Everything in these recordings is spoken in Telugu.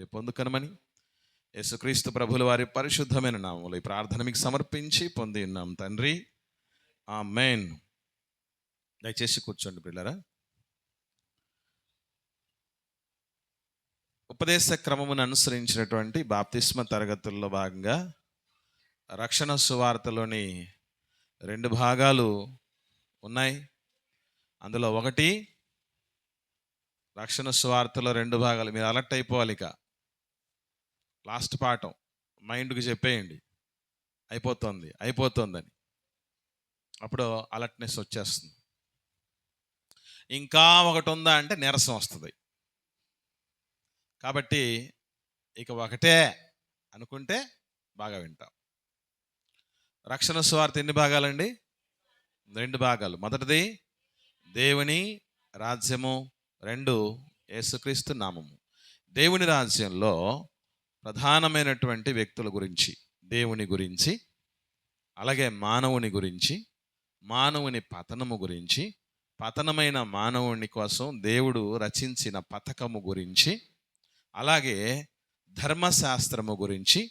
మీరు పొందుకనమని యేసుక్రీస్తు ప్రభుల వారి పరిశుద్ధమైన నామములో ఈ ప్రార్థన మీకు సమర్పించి పొంది ఉన్నాం తండ్రి, ఆమేన్. దయచేసి కూర్చోండి పిల్లరా. ఉపదేశ క్రమమును అనుసరించినటువంటి బాప్తిస్మ తరగతుల్లో భాగంగా రక్షణ సువార్తలోని 2 భాగాలు ఉన్నాయి. అందులో ఒకటి రక్షణ సువార్తలో 2 భాగాలు. మీరు అలర్ట్ అయిపోవాలి. ఇక లాస్ట్ పాఠం మైండ్కి చెప్పేయండి, అయిపోతుందని. అప్పుడు అలర్ట్నెస్ వచ్చేస్తుంది. ఇంకా ఒకటి ఉందా అంటే నీరసం వస్తుంది. కాబట్టి ఇక ఒకటే అనుకుంటే బాగా వింటాం. రక్షణ సువార్త ఎన్ని భాగాలండి? 2 భాగాలు. మొదటిది దేవుని రాజ్యము, 2 యేసుక్రీస్తు నామము. దేవుని రాజ్యంలో ప్రధానమైనటువంటి వ్యక్తుల గురించి, దేవుని గురించి, అలాగే మానవుని గురించి, మానవుని పతనము గురించి, పతనమైన మానవుని కోసం దేవుడు రచించిన పథకము గురించి, అలాగే ధర్మశాస్త్రము గురించి,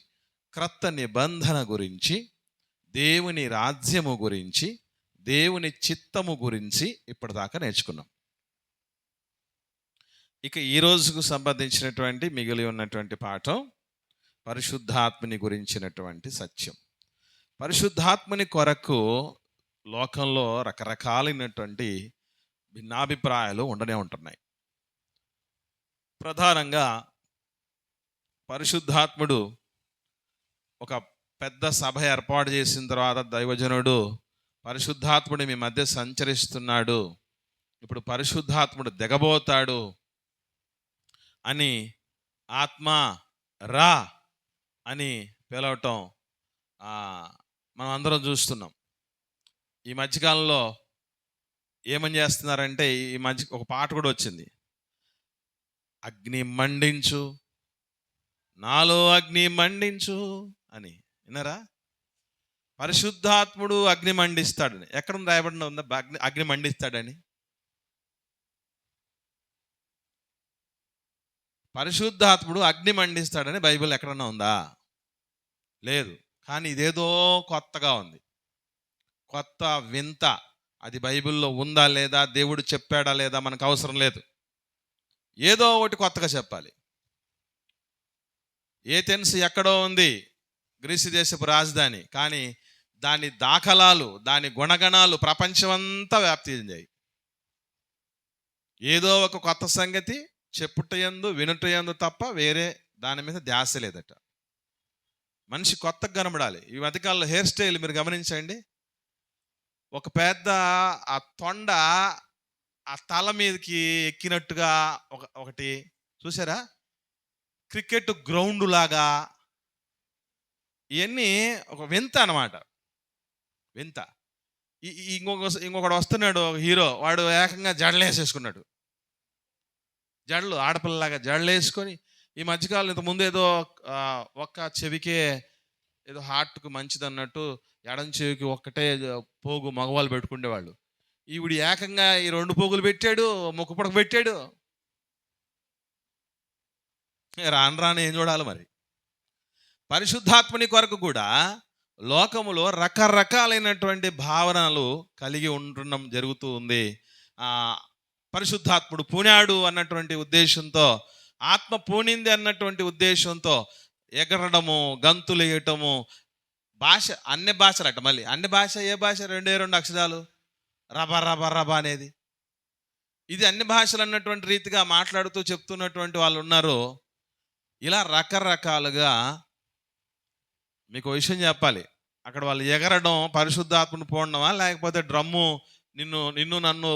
క్రొత్త నిబంధన గురించి, దేవుని రాజ్యము గురించి, దేవుని చిత్తము గురించి ఇప్పటిదాకా నేర్చుకున్నాం. ఇక ఈ రోజుకు సంబంధించినటువంటి మిగిలి ఉన్నటువంటి పాఠం పరిశుద్ధాత్మని గురించినటువంటి సత్యం. పరిశుద్ధాత్మని కొరకు లోకంలో రకరకాలైనటువంటి భిన్నాభిప్రాయాలు ఉండనే ఉంటున్నాయి. ప్రధానంగా పరిశుద్ధాత్ముడు ఒక పెద్ద సభ ఏర్పాటు చేసిన తర్వాత దైవజనుడు పరిశుద్ధాత్ముడు మీ మధ్య సంచరిస్తున్నాడు, ఇప్పుడు పరిశుద్ధాత్ముడు దిగబోతాడు అని ఆత్మ రా అని పిలవటం మనం అందరం చూస్తున్నాం. ఈ మధ్యకాలంలో ఏమని చేస్తున్నారంటే, ఈ మధ్య ఒక పాట కూడా వచ్చింది, అగ్ని మండించు నాలో అగ్ని మండించు అని. విన్నారా? పరిశుద్ధాత్ముడు అగ్ని మండిస్తాడని ఎక్కడ రాయబడిన ఉందా? అగ్ని మండిస్తాడని. పరిశుద్ధాత్ముడు అగ్ని మండిస్తాడని బైబిల్ ఎక్కడన్నా ఉందా? లేదు. కానీ ఇదేదో కొత్తగా ఉంది, కొత్త వింత. అది బైబిల్లో ఉందా లేదా, దేవుడు చెప్పాడా లేదా మనకు అవసరం లేదు. ఏదో ఒకటి కొత్తగా చెప్పాలి. ఏథెన్స్ ఎక్కడో ఉంది, గ్రీసు దేశపు రాజధాని, కానీ దాని దాఖలాలు, దాని గుణగణాలు ప్రపంచమంతా వ్యాప్తి చెందాయి. ఏదో ఒక కొత్త సంగతి చెప్పుటయందు వినుటయందు తప్ప వేరే దాని మీద ధ్యాస లేదట. మనిషి కొత్తగా కనబడాలి. ఈ మధ్యకాలంలో హెయిర్ స్టైల్ మీరు గమనించండి. ఒక పెద్ద ఆ తొండ ఆ తల మీదకి ఎక్కినట్టుగా ఒకటి చూసారా? క్రికెట్ గ్రౌండ్ లాగా. ఇవన్నీ ఒక వింత అన్నమాట, వింత. ఇంకొకడు వస్తున్నాడు, హీరో, వాడు ఏకంగా జడలేసేసుకున్నాడు. జడలు ఆడపిల్లలాగా జడలు వేసుకొని, ఈ మధ్యకాలం ఇంతకుముందు ఏదో ఒక్క చెవికే ఏదో హార్ట్కు మంచిది అన్నట్టు ఎడం చెవికి ఒక్కటే పోగు మగవాళ్ళు పెట్టుకునేవాళ్ళు. ఈవిడ ఏకంగా ఈ 2 పోగులు పెట్టాడు, ముక్కు పొడక పెట్టాడు. రాను ఏం చూడాలి మరి. పరిశుద్ధాత్మని కొరకు కూడా లోకములో రకరకాలైనటువంటి భావనలు కలిగి ఉండడం జరుగుతూ ఉంది. పరిశుద్ధాత్ముడు పూనాడు అన్నటువంటి ఉద్దేశంతో, ఆత్మ పూనింది అన్నటువంటి ఉద్దేశంతో ఎగరడము, గంతులు వేయటము, భాష, అన్ని భాషలట. మళ్ళీ అన్ని భాష ఏ భాష? 2 అక్షరాలు, రబ రబ రబ అనేది. ఇది అన్ని భాషలు అన్నటువంటి రీతిగా మాట్లాడుతూ చెప్తున్నటువంటి వాళ్ళు ఉన్నారు. ఇలా రకరకాలుగా మీకు విషయం చెప్పాలి. అక్కడ వాళ్ళు ఎగరడం పరిశుద్ధాత్మను పోవడమా, లేకపోతే డ్రమ్ము నిన్ను నన్ను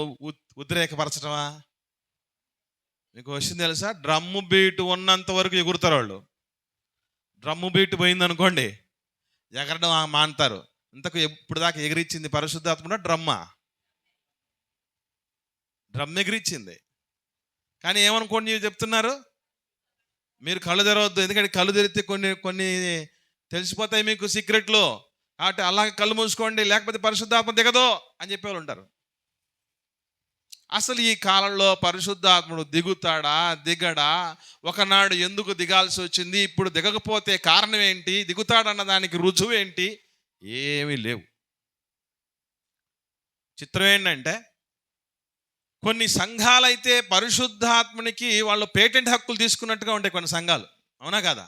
ఉద్రేకపరచడమా? మీకు విషయం తెలుసా? డ్రమ్ము బీటు ఉన్నంత వరకు ఎగురుతారు వాళ్ళు. డ్రమ్ము బీటు పోయిందనుకోండి ఎగరడం మానుతారు. ఇంతకు ఇప్పుడు దాకా ఎగిరిచ్చింది పరిశుద్ధాత్మ డ్రమ్మా? డ్రమ్ ఎగిరిచ్చింది. కానీ ఏమనుకోండి చెప్తున్నారు, మీరు కళ్ళు తెరవద్దు, ఎందుకంటే కళ్ళు తెరిస్తే కొన్ని తెలిసిపోతాయి మీకు సీక్రెట్లు. కాబట్టి అలాగే కళ్ళు మూసుకోండి, లేకపోతే పరిశుద్ధాత్మ దిగదు అని చెప్పేవాళ్ళు ఉంటారు. అసలు ఈ కాలంలో పరిశుద్ధాత్ముడు దిగుతాడా దిగడా, ఒకనాడు ఎందుకు దిగాల్సి వచ్చింది, ఇప్పుడు దిగకపోతే కారణం ఏంటి, దిగుతాడన్న దానికి రుజువు ఏంటి, ఏమీ లేవు. చిత్రం ఏంటంటే కొన్ని సంఘాలైతే పరిశుద్ధాత్మనికి వాళ్ళు పేటెంట్ హక్కులు తీసుకున్నట్టుగా ఉంటాయి కొన్ని సంఘాలు, అవునా కదా?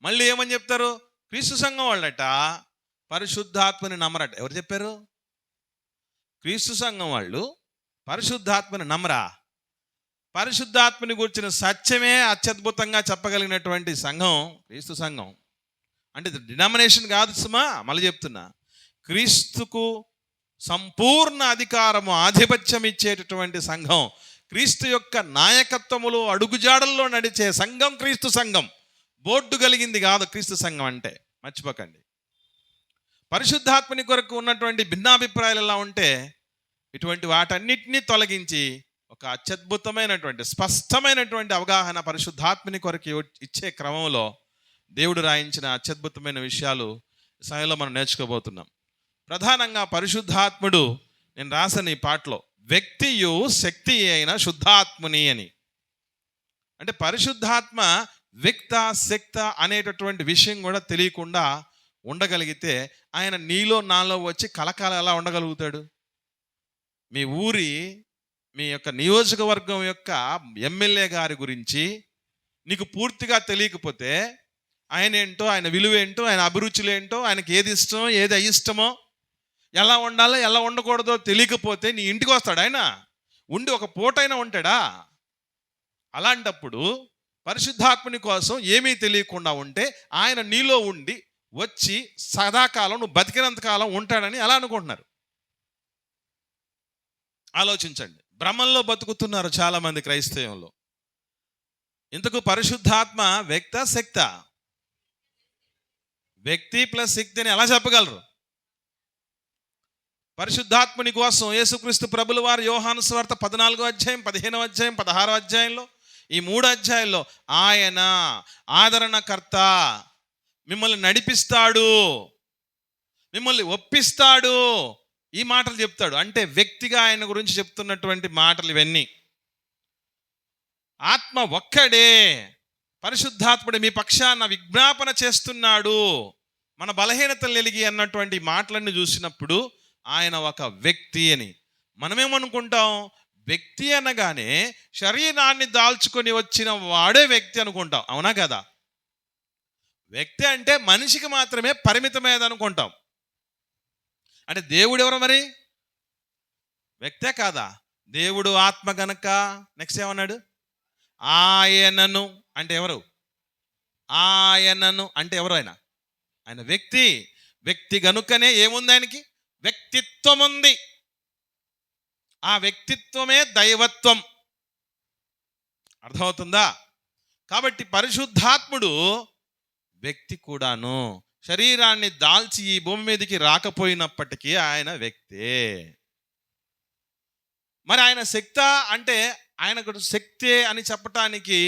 మళ్ళీ ఏమని చెప్తారు, క్రీస్తు సంఘం వాళ్ళట పరిశుద్ధాత్మని నమ్మరట. ఎవరు చెప్పారు? క్రీస్తు సంఘం వాళ్ళు పరిశుద్ధాత్మని నమ్మరా? పరిశుద్ధాత్మని గురించిన సత్యమే అత్యద్భుతంగా చెప్పగలిగినటువంటి సంఘం క్రీస్తు సంఘం. అంటే డినామినేషన్ కాదు సుమా, మళ్ళీ చెప్తున్నా, క్రీస్తుకు సంపూర్ణ అధికారము ఆధిపత్యం ఇచ్చేటటువంటి సంఘం, క్రీస్తు యొక్క నాయకత్వములో అడుగుజాడల్లో నడిచే సంఘం క్రీస్తు సంఘం. బోర్డు కలిగింది కాదు క్రీస్తు సంఘం అంటే, మర్చిపోకండి. పరిశుద్ధాత్మని కొరకు ఉన్నటువంటి భిన్నాభిప్రాయాలు ఎలా ఉంటే ఇటువంటి వాటన్నిటినీ తొలగించి ఒక అత్యద్భుతమైనటువంటి స్పష్టమైనటువంటి అవగాహన పరిశుద్ధాత్మని కొరకు ఇచ్చే క్రమంలో దేవుడు రాయించిన అత్యద్భుతమైన విషయాలు సమయంలో మనం నేర్చుకోబోతున్నాం. ప్రధానంగా పరిశుద్ధాత్ముడు, నేను రాసిన ఈ పాటలో, వ్యక్తియు శక్తి అయిన శుద్ధాత్ముని అని. అంటే పరిశుద్ధాత్మ వ్యక్త శక్త అనేటటువంటి విషయం కూడా తెలియకుండా ఉండగలిగితే ఆయన నీలో నాలో వచ్చి కలకాలం ఎలా ఉండగలుగుతాడు? మీ ఊరి, మీ యొక్క నియోజకవర్గం యొక్క ఎమ్మెల్యే గారి గురించి నీకు పూర్తిగా తెలియకపోతే ఆయన ఏంటో, ఆయన విలువేంటో, ఆయన అభిరుచులు ఏంటో, ఆయనకి ఏది ఇష్టమో ఏది అయిష్టమో, ఎలా ఉండాలో ఎలా ఉండకూడదో తెలియకపోతే నీ ఇంటికి వస్తాడు ఆయన? ఉండి ఒక పూటైనా ఉంటాడా? అలాంటప్పుడు పరిశుద్ధాత్మని కోసం ఏమీ తెలియకుండా ఉంటే ఆయన నీలో ఉండి వచ్చి సదాకాలం నువ్వు బతికినంతకాలం ఉంటాడని ఎలా అనుకుంటున్నారు? ఆలోచించండి. భ్రమంలో బతుకుతున్నారు చాలామంది క్రైస్తవంలో. ఇంతకు పరిశుద్ధాత్మ వ్యక్త శక్త? వ్యక్తి ప్లస్ శక్తి అని ఎలా చెప్పగలరు? పరిశుద్ధాత్మని కోసం యేసుక్రీస్తు ప్రభుల వారు యోహాను సువార్త 14వ అధ్యాయం, 15వ అధ్యాయం, 16వ అధ్యాయంలో, ఈ 3 అధ్యాయాల్లో ఆయన ఆదరణకర్త, మిమ్మల్ని నడిపిస్తాడు, మిమ్మల్ని ఒప్పిస్తాడు, ఈ మాటలు చెప్తాడు. అంటే వ్యక్తిగా ఆయన గురించి చెప్తున్నటువంటి మాటలు ఇవన్నీ. ఆత్మ ఒక్కడే, పరిశుద్ధాత్ముడు మీ పక్షాన విజ్ఞాపన చేస్తున్నాడు, మన బలహీనతలు ఎలిగి అన్నటువంటి మాటలన్నీ చూసినప్పుడు ఆయన ఒక వ్యక్తి అని. మనమేమనుకుంటాం, వ్యక్తి అనగానే శరీరాన్ని దాల్చుకొని వచ్చిన వాడే వ్యక్తి అనుకుంటాం, అవునా కదా? వ్యక్తి అంటే మనిషికి మాత్రమే పరిమితమేది అనుకుంటాం. అంటే దేవుడు ఎవరు మరి? వ్యక్తే కాదా? దేవుడు ఆత్మ గనక, నెక్స్ట్ ఏమన్నాడు? ఆయనను అంటే ఎవరు? ఆయనను అంటే ఎవరు? ఆయన వ్యక్తి. వ్యక్తి గనుకనే ఏముంది? ఆయనకి వ్యక్తిత్వం ఉంది. ఆ వ్యక్తిత్వమే దైవత్వం. అర్థమవుతుందా? కాబట్టి పరిశుద్ధాత్ముడు వ్యక్తి కూడాను. శరీరాన్ని దాల్చి ఈ భూమి మీదకి రాకపోయినప్పటికీ ఆయన వ్యక్తే. మరి ఆయన శక్త అంటే ఆయనకు శక్తే అని చెప్పటానికి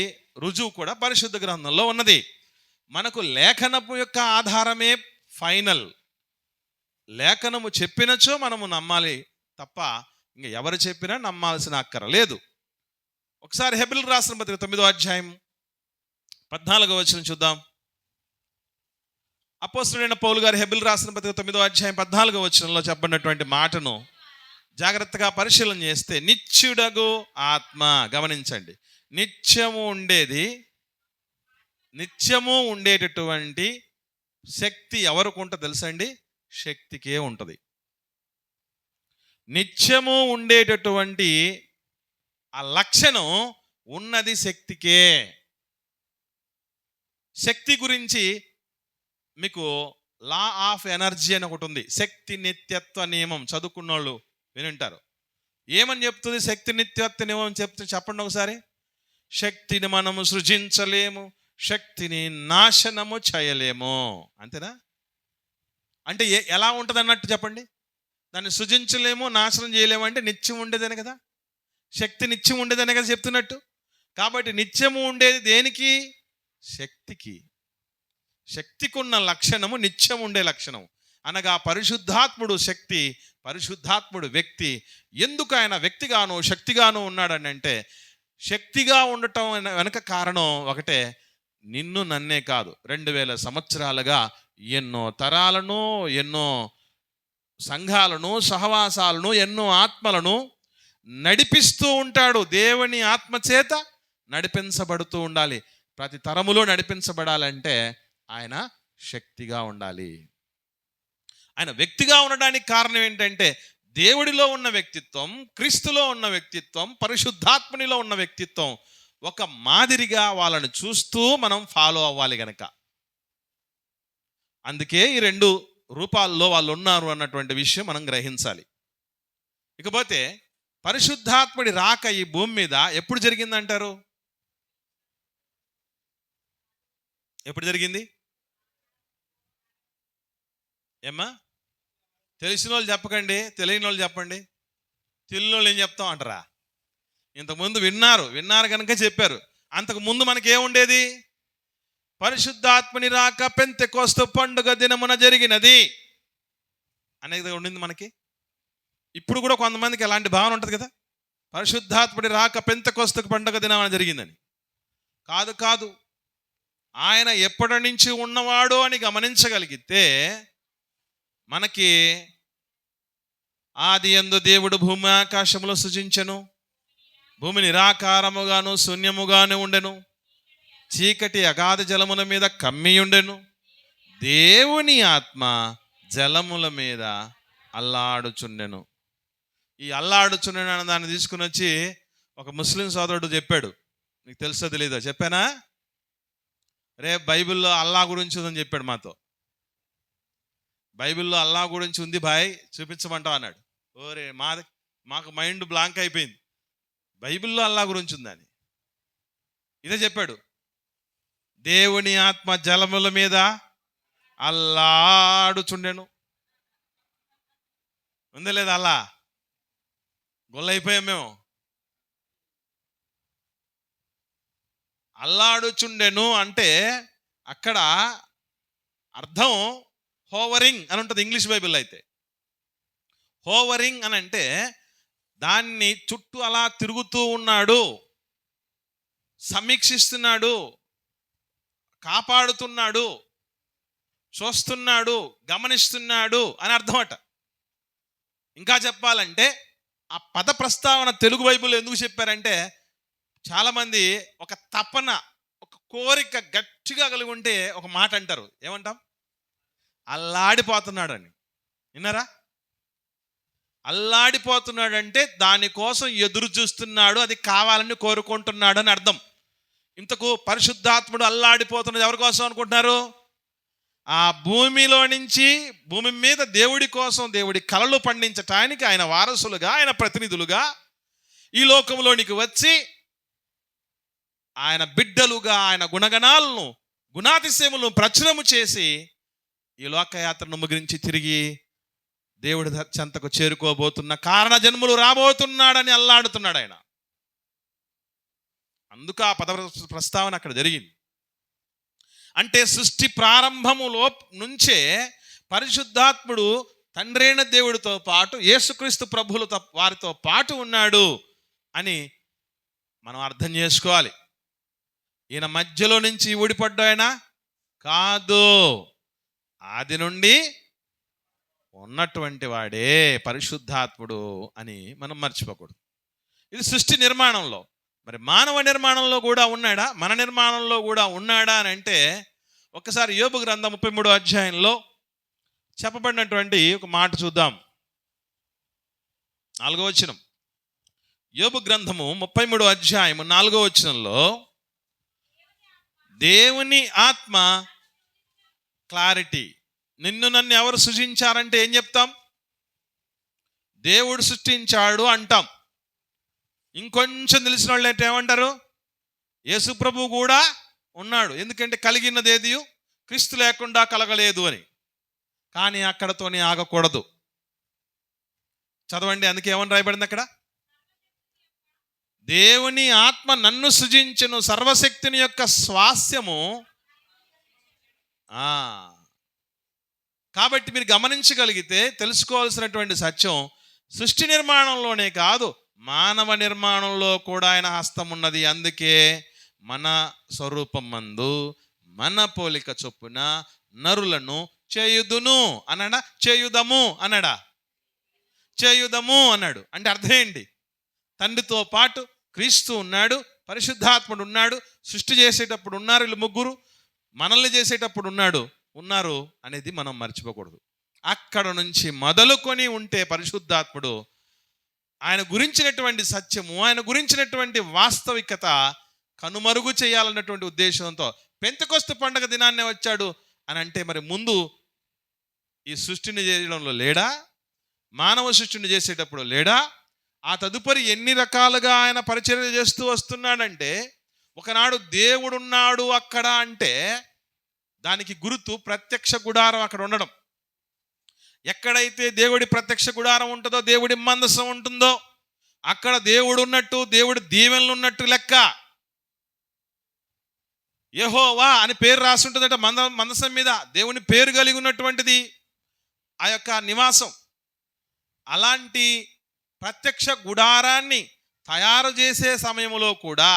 రుజువు కూడా పరిశుద్ధ గ్రంథంలో ఉన్నది. మనకు లేఖనము యొక్క ఆధారమే ఫైనల్. లేఖనము చెప్పినచో మనము నమ్మాలి తప్ప ఇంకా ఎవరు చెప్పినా నమ్మాల్సిన అక్కర లేదు. ఒకసారి హెబ్రీయులకు రాసిన పత్రిక 9వ అధ్యాయం 14వ వచనం చూద్దాం. అపోస్తలుడైన పౌలు గారు హెబ్రీయులకు రాసిన పత్రిక 9వ అధ్యాయం 14వ వచనంలో చెప్పినటువంటి మాటను జాగ్రత్తగా పరిశీలన చేస్తే, నిత్యుడగు ఆత్మ, గమనించండి, నిత్యము ఉండేటటువంటి శక్తి ఎవరికి ఉంటుంది తెలుసండి? శక్తికే ఉంటుంది. నిత్యము ఉండేటటువంటి ఆ లక్షణం ఉన్నది శక్తికే. శక్తి గురించి మీకు లా ఆఫ్ ఎనర్జీ అని ఒకటి ఉంది. శక్తి నిత్యత్వ నియమం చదువుకున్నోళ్ళు వినుంటారు. ఏమని చెప్తుంది శక్తి నిత్యత్వ నియమం? చెప్పండి ఒకసారి. శక్తిని మనము సృజించలేము, శక్తిని నాశనము చేయలేము. అంతేనా? అంటే ఎలా ఉంటుంది అన్నట్టు చెప్పండి. దాన్ని సృజించలేము, నాశనం చేయలేము అంటే నిత్యం ఉండేదనే కదా. శక్తి నిత్యం ఉండేదనే కదా చెప్తున్నట్టు. కాబట్టి నిత్యము ఉండేది దేనికి? శక్తికి. శక్తికి ఉన్న లక్షణము నిత్యం ఉండే లక్షణం. అనగా పరిశుద్ధాత్ముడు శక్తి, పరిశుద్ధాత్ముడు వ్యక్తి. ఎందుకు ఆయన వ్యక్తిగాను శక్తిగాను ఉన్నాడని అంటే, శక్తిగా ఉండటం వెనక కారణం ఒకటే, నిన్ను నన్నే కాదు 2000 సంవత్సరాలుగా ఎన్నో తరాలను, ఎన్నో సంఘాలను, సహవాసాలను, ఎన్నో ఆత్మలను నడిపిస్తూ ఉంటాడు. దేవుని ఆత్మ చేత నడిపించబడుతూ ఉండాలి. ప్రతి తరములో నడిపించబడాలంటే ఆయన శక్తిగా ఉండాలి. ఆయన వ్యక్తిగా ఉండడానికి కారణం ఏంటంటే, దేవుడిలో ఉన్న వ్యక్తిత్వం, క్రీస్తులో ఉన్న వ్యక్తిత్వం, పరిశుద్ధాత్మనిలో ఉన్న వ్యక్తిత్వం ఒక మాదిరిగా వాళ్ళని చూస్తూ మనం ఫాలో అవ్వాలి గనక. అందుకే ఈ 2 రూపాల్లో వాళ్ళు ఉన్నారు అన్నటువంటి విషయం మనం గ్రహించాలి. ఇకపోతే పరిశుద్ధాత్ముడి రాక ఈ భూమి మీద ఎప్పుడు జరిగిందంటారు? ఎప్పుడు జరిగింది? ఏమ్మా? తెలిసిన వాళ్ళు చెప్పకండి, తెలియని వాళ్ళు చెప్పండి. తెలియని వాళ్ళు ఏం చెప్తాం అంటారా? ఇంతకుముందు విన్నారు కనుక చెప్పారు. అంతకుముందు మనకేముండేది? పరిశుద్ధాత్మని రాక పెంతెకోస్తు పండుగ దినమున జరిగినది అనేది ఉండింది మనకి. ఇప్పుడు కూడా కొంతమందికి ఎలాంటి భావన ఉంటుంది కదా, పరిశుద్ధాత్మని రాక పెంతెకోస్తు పండుగ దినమున జరిగిందని. కాదు, ఆయన ఎప్పటి నుంచి ఉన్నవాడో అని గమనించగలిగితే మనకి ఆది యందు దేవుడు భూమి ఆకాశములు సృజించెను, భూమి నిరాకారముగాను శూన్యముగాను ఉండెను, చీకటి అగాధ జలముల మీద కమ్మియుండెను, దేవుని ఆత్మ జలముల మీద అల్లాడుచుండెను. ఈ అల్లాడుచుండెను అన్న దాన్ని తీసుకుని వచ్చి ఒక ముస్లిం సోదరుడు చెప్పాడు. నీకు తెలుసో తెలీదో చెప్పానా? బైబిల్లో అల్లా గురించి ఉందని చెప్పాడు మాతో. బైబిల్లో అల్లా గురించి ఉంది భాయ్, చూపించమంటావు అన్నాడు. ఓరే మాకు మైండ్ బ్లాంక్ అయిపోయింది. బైబిల్లో అల్లా గురించి ఉందని ఇదే చెప్పాడు. దేవుని ఆత్మ జలముల మీద అల్లాడుచుండెను. ఉందే లేదా? అల్లా గొల్లైపోయాం మేము. అల్లాడుచుండెను అంటే అక్కడ అర్థం హోవరింగ్ అని ఉంటుంది ఇంగ్లీష్ బైబిల్లో. అయితే హోవరింగ్ అని అంటే దాన్ని చుట్టూ అలా తిరుగుతూ ఉన్నాడు, సమీక్షిస్తున్నాడు, కాపాడుతున్నాడు, చూస్తున్నాడు, గమనిస్తున్నాడు అని అర్థం అట. ఇంకా చెప్పాలంటే ఆ పద ప్రస్తావన తెలుగు బైబిల్లో ఎందుకు చెప్పారంటే, చాలామంది ఒక తపన, ఒక కోరిక గట్టిగా కలిగి ఉంటే ఒక మాట అంటారు. ఏమంటాం? అల్లాడిపోతున్నాడని. విన్నారా? అల్లాడిపోతున్నాడంటే దానికోసం ఎదురు చూస్తున్నాడు, అది కావాలని కోరుకుంటున్నాడు అని అర్థం. ఇంతకు పరిశుద్ధాత్ముడు అల్లాడిపోతున్నది ఎవరి కోసం అనుకుంటున్నారు? ఆ భూమిలో నుంచి, భూమి మీద దేవుడి కోసం, దేవుడి కలలు పండించటానికి ఆయన వారసులుగా, ఆయన ప్రతినిధులుగా ఈ లోకంలోనికి వచ్చి ఆయన బిడ్డలుగా ఆయన గుణగణాలను, గుణాతిశయములను ప్రచురము చేసి ఈ లోకయాత్రను ముగించి తిరిగి దేవుడి చెంతకు చేరుకోబోతున్న కారణ జన్ములు రాబోతున్నాడని అల్లాడుతున్నాడు ఆయన. అందుకు ఆ పద ప్రస్తావన అక్కడ జరిగింది. అంటే సృష్టి ప్రారంభములో నుంచే పరిశుద్ధాత్ముడు తండ్రైన దేవుడితో పాటు యేసుక్రీస్తు ప్రభువులతో వారితో పాటు ఉన్నాడు అని మనం అర్థం చేసుకోవాలి. ఈయన మధ్యలో నుంచి ఊడిపడ్డాయన కాదు, ఆది నుండి ఉన్నటువంటి వాడే పరిశుద్ధాత్ముడు అని మనం మర్చిపోకూడదు. ఇది సృష్టి నిర్మాణంలో. మరి మానవ నిర్మాణంలో కూడా ఉన్నాడా? మన నిర్మాణంలో కూడా ఉన్నాడా అని అంటే, ఒకసారి యోబు గ్రంథం 33వ అధ్యాయంలో చెప్పబడినటువంటి ఒక మాట చూద్దాం. 4వ వచనం. యోబు గ్రంథము 33వ అధ్యాయము 4వ వచనంలో దేవుని ఆత్మ క్లారిటీ. నిన్ను నన్ను ఎవరు సృజించారంటే ఏం చెప్తాం? దేవుడు సృష్టించాడు అంటాం. ఇంకొంచెం తెలిసిన వాళ్ళు అంటే ఏమంటారు? యేసు ప్రభు కూడా ఉన్నాడు, ఎందుకంటే కలిగినది ఏది క్రీస్తు లేకుండా కలగలేదు అని. కానీ అక్కడతోనే ఆగకూడదు. చదవండి, అందుకే ఏమని రాయబడింది అక్కడ? దేవుని ఆత్మ నన్ను సృజించెను, సర్వశక్తిని యొక్క స్వాస్యము. కాబట్టి మీరు గమనించగలిగితే తెలుసుకోవాల్సినటువంటి సత్యం, సృష్టి నిర్మాణంలోనే కాదు మానవ నిర్మాణంలో కూడా ఆయన హస్తం ఉన్నది. అందుకే మన స్వరూపం మందు మన పోలిక చొప్పున నరులను చేయుదును అన్నాడా, చేయుదము అన్నాడా? చేయుదము అన్నాడు. అంటే అర్థం ఏంటి? తండ్రితో పాటు క్రీస్తు ఉన్నాడు, పరిశుద్ధాత్ముడు ఉన్నాడు, సృష్టి చేసేటప్పుడు ఉన్నారు వీళ్ళు ముగ్గురు, మనల్ని చేసేటప్పుడు ఉన్నారు అనేది మనం మర్చిపోకూడదు. అక్కడ నుంచి మొదలుకొని ఉంటే పరిశుద్ధాత్ముడు ఆయన గురించినటువంటి సత్యము, ఆయన గురించినటువంటి వాస్తవికత కనుమరుగు చేయాలన్నటువంటి ఉద్దేశంతో పెంతెకొస్తు పండగ దినాన్నే వచ్చాడు అని అంటే, మరి ముందు ఈ సృష్టిని చేయడంలో లేడా? మానవ సృష్టిని చేసేటప్పుడు లేడా? ఆ తదుపరి ఎన్ని రకాలుగా ఆయన పరిచర్య చేస్తూ వస్తున్నాడంటే, ఒకనాడు దేవుడున్నాడు అక్కడ అంటే దానికి గుర్తు ప్రత్యక్ష గుడారం అక్కడ ఉండడం. ఎక్కడైతే దేవుడి ప్రత్యక్ష గుడారం ఉంటుందో, దేవుడి మందసం ఉంటుందో, అక్కడ దేవుడు ఉన్నట్టు, దేవుడి దీవెనలు ఉన్నట్టు లెక్క. యెహోవా అని పేరు రాసి ఉంటుందట మందసం మీద, దేవుని పేరు కలిగి ఉన్నటువంటిది ఆ యొక్క నివాసం. అలాంటి ప్రత్యక్ష గుడారాన్ని తయారు చేసే సమయంలో కూడా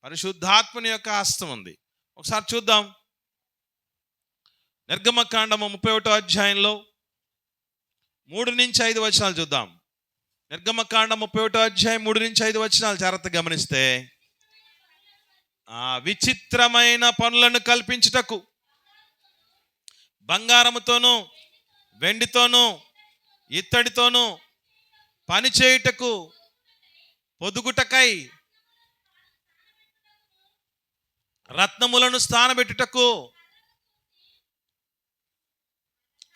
పరిశుద్ధాత్మని యొక్క హస్తం ఉంది. ఒకసారి చూద్దాం. నిర్గమకాండము 31వ అధ్యాయంలో 3-5 వచనాలు చూద్దాం. నిర్గమకాండం 31వ అధ్యాయం 3-5 వచనాలు జాగ్రత్తగా గమనిస్తే, విచిత్రమైన పనులను కల్పించుటకు బంగారముతోనూ వెండితోనూ ఇత్తడితోనూ పని చేయుటకు పొదుగుటకై రత్నములను స్థానబెట్టుటకు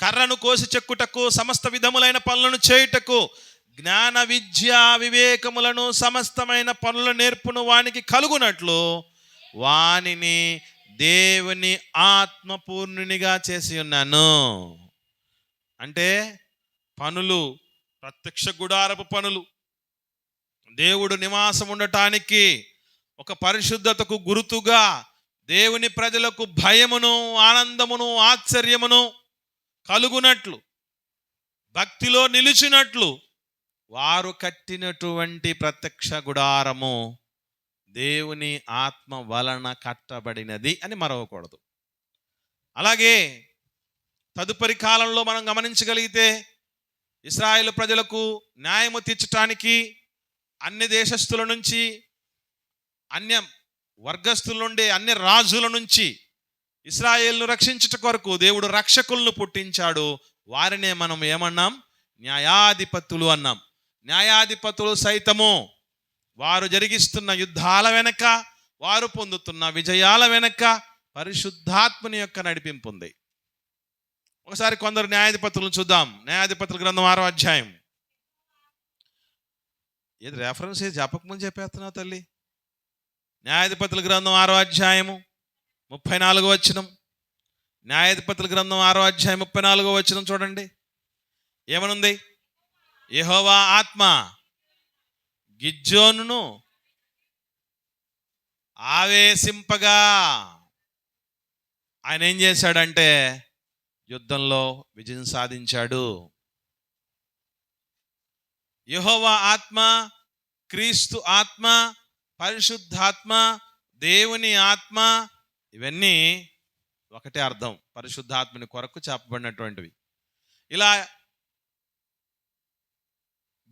కర్రను కోసి చెక్కుటకు సమస్త విధములైన పనులను చేయుటకు జ్ఞాన విద్య వివేకములను సమస్తమైన పనుల నేర్పును వానికి కలుగునట్లు వానిని దేవుని ఆత్మపూర్ణునిగా చేసి ఉన్నాను. అంటే పనులు, ప్రత్యక్ష గుడారపు పనులు, దేవుడు నివాసం ఉండటానికి ఒక పరిశుద్ధతకు గుర్తుగా దేవుని ప్రజలకు భయమును, ఆనందమును, ఆశ్చర్యమును కలుగునట్లు, భక్తిలో నిలిచినట్లు వారు కట్టినటువంటి ప్రత్యక్ష గుడారము దేవుని ఆత్మ వలన కట్టబడినది అని మరవకూడదు. అలాగే తదుపరి కాలంలో మనం గమనించగలిగితే, ఇశ్రాయేలు ప్రజలకు న్యాయము తీర్చడానికి అన్ని దేశస్థుల నుంచి, అన్య వర్గస్థుల నుండి, అన్ని రాజుల నుంచి ఇశ్రాయేలును రక్షించుట కొరకు దేవుడు రక్షకులను పుట్టించాడు. వారినే మనం ఏమన్నాం? న్యాయాధిపతులు అన్నాం. న్యాయాధిపతులు సైతము వారు జరిగిస్తున్న యుద్ధాల వెనక, వారు పొందుతున్న విజయాల వెనక పరిశుద్ధాత్మని యొక్క నడిపింపు ఉంది. ఒకసారి కొందరు న్యాయాధిపతులను చూద్దాం. న్యాయాధిపతుల గ్రంథం 6వ అధ్యాయం. ఏది రెఫరెన్స్ ఏది చెప్పకముందు చెప్పేస్తున్నావు తల్లి? న్యాయాధిపతుల గ్రంథం 6వ అధ్యాయము 34వ వచనం. న్యాయాధిపతుల గ్రంథం 6వ అధ్యాయం 34వ వచనం చూడండి. ఏమనుంది? యెహోవా ఆత్మ గిద్యోనును ఆవేశింపగా ఆయన ఏం చేశాడంటే యుద్ధంలో విజయం సాధించాడు. యెహోవా ఆత్మ, క్రీస్తు ఆత్మ, పరిశుద్ధాత్మ, దేవుని ఆత్మ, ఇవన్నీ ఒకటే అర్థం. పరిశుద్ధాత్మని కొరకు చెప్పబడినటువంటివి. ఇలా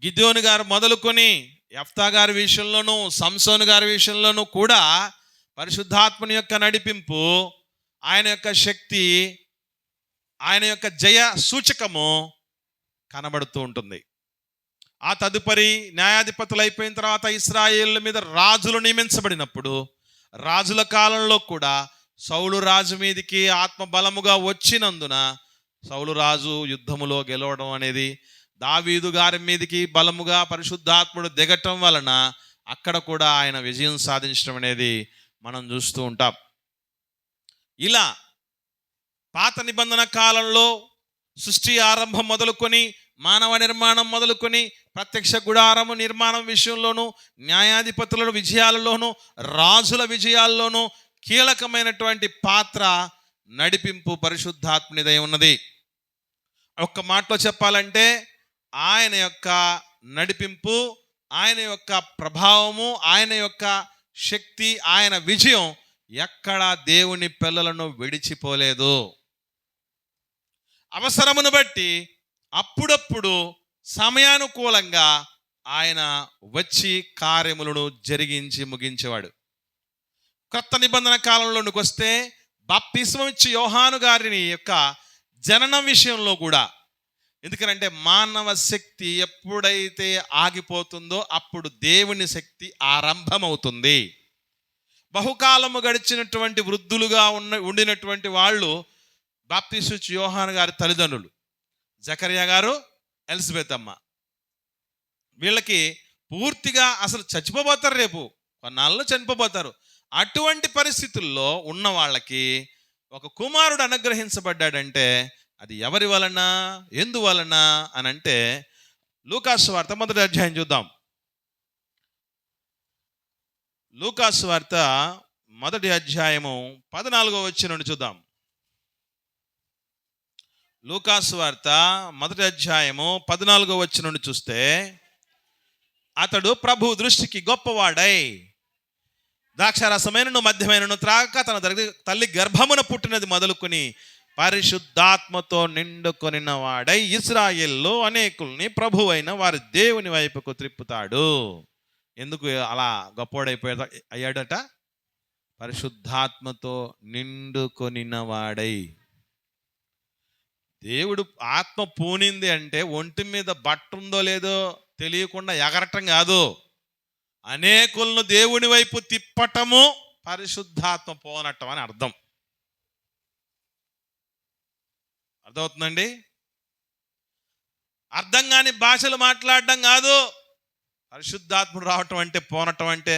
గిద్యోను గారు మొదలుకొని యెఫ్తా గారి విషయంలోనూ, సంసోను గారి విషయంలోనూ కూడా పరిశుద్ధాత్మని యొక్క నడిపింపు, ఆయన యొక్క శక్తి, ఆయన యొక్క జయ సూచకము కనబడుతూ ఉంటుంది. ఆ తదుపరి న్యాయాధిపతులు అయిపోయిన తర్వాత ఇశ్రాయేళ్ల మీద రాజులు నియమించబడినప్పుడు, రాజుల కాలంలో కూడా సౌలు రాజు మీదికి ఆత్మ బలముగా వచ్చినందున సౌలు రాజు యుద్ధములో గెలవడం అనేది, దావీదు గారి మీదికి బలముగా పరిశుద్ధాత్ముడు దిగటం వలన అక్కడ కూడా ఆయన విజయం సాధించడం అనేది మనం చూస్తూ ఉంటాం. ఇలా పాత నిబంధన కాలంలో సృష్టి ఆరంభం మొదలుకొని, మానవ నిర్మాణం మొదలుకొని, ప్రత్యక్ష గుడారము నిర్మాణం విషయంలోనూ, న్యాయాధిపతుల విజయాలలోనూ, రాజుల విజయాల్లోనూ కీలకమైనటువంటి పాత్ర, నడిపింపు పరిశుద్ధాత్మనిదై ఉన్నది. ఒక్క మాటలో చెప్పాలంటే ఆయన యొక్క నడిపింపు, ఆయన యొక్క ప్రభావము, ఆయన యొక్క శక్తి, ఆయన విజయం ఎక్కడ దేవుని పిల్లలను విడిచిపోలేదు. అవసరమును బట్టి అప్పుడప్పుడు సమయానుకూలంగా ఆయన వచ్చి కార్యములను జరిగించి ముగించేవాడు. క్రొత్త నిబంధన కాలంలోనికి వస్తే బాప్తిస్మం ఇచ్చి యోహాను గారిని యొక్క జననం విషయంలో కూడా, ఎందుకంటే మానవ శక్తి ఎప్పుడైతే ఆగిపోతుందో అప్పుడు దేవుని శక్తి ఆరంభమవుతుంది. బహుకాలము గడిచినటువంటి వృద్ధులుగా ఉండినటువంటి వాళ్ళు బాప్తిస్మం ఇచ్చి యోహాను గారి తల్లిదండ్రులు జకరియా గారు, ఎలిజబెత్ అమ్మ. వీళ్ళకి పూర్తిగా అసలు చచ్చిపోతారు, రేపు కొన్నాళ్ళు చనిపోతారు. అటువంటి పరిస్థితుల్లో ఉన్న వాళ్ళకి ఒక కుమారుడు అనుగ్రహించబడ్డాడంటే అది ఎవరి వలన, ఎందువలన అని అంటే, లూకాసు వార్త 1వ అధ్యాయం చూద్దాం. లూకాసు వార్త 1వ అధ్యాయము 14వ వచనం నుండి చూద్దాం. లూకాసు వార్త 1వ అధ్యాయము 14వ వచనం నుండి చూస్తే, అతడు ప్రభు దృష్టికి గొప్పవాడై ద్రాక్షారసమైనను మద్యమైనను త్రాగక తన తల్లి గర్భమున పుట్టినది మొదలుకొని పరిశుద్ధాత్మతో నిండుకొనిన వాడై ఇశ్రాయేలులో అనేకుల్ని ప్రభు అయిన వారి దేవుని వైపుకు త్రిప్పుతాడు. ఎందుకు అలా అయ్యాడట? పరిశుద్ధాత్మతో నిండుకొనిన వాడై. దేవుడు ఆత్మ పూనింది అంటే ఒంటి మీద బట్ట ఉందో లేదో తెలియకుండా ఎగరటం కాదు, అనేకులను దేవుని వైపు తిప్పటము పరిశుద్ధాత్మ పోనటం అని అర్థం. అర్థమవుతుందండి? అర్థం కాని భాషలు మాట్లాడడం కాదు. పరిశుద్ధాత్ముడు రావటం అంటే, పోనటం అంటే,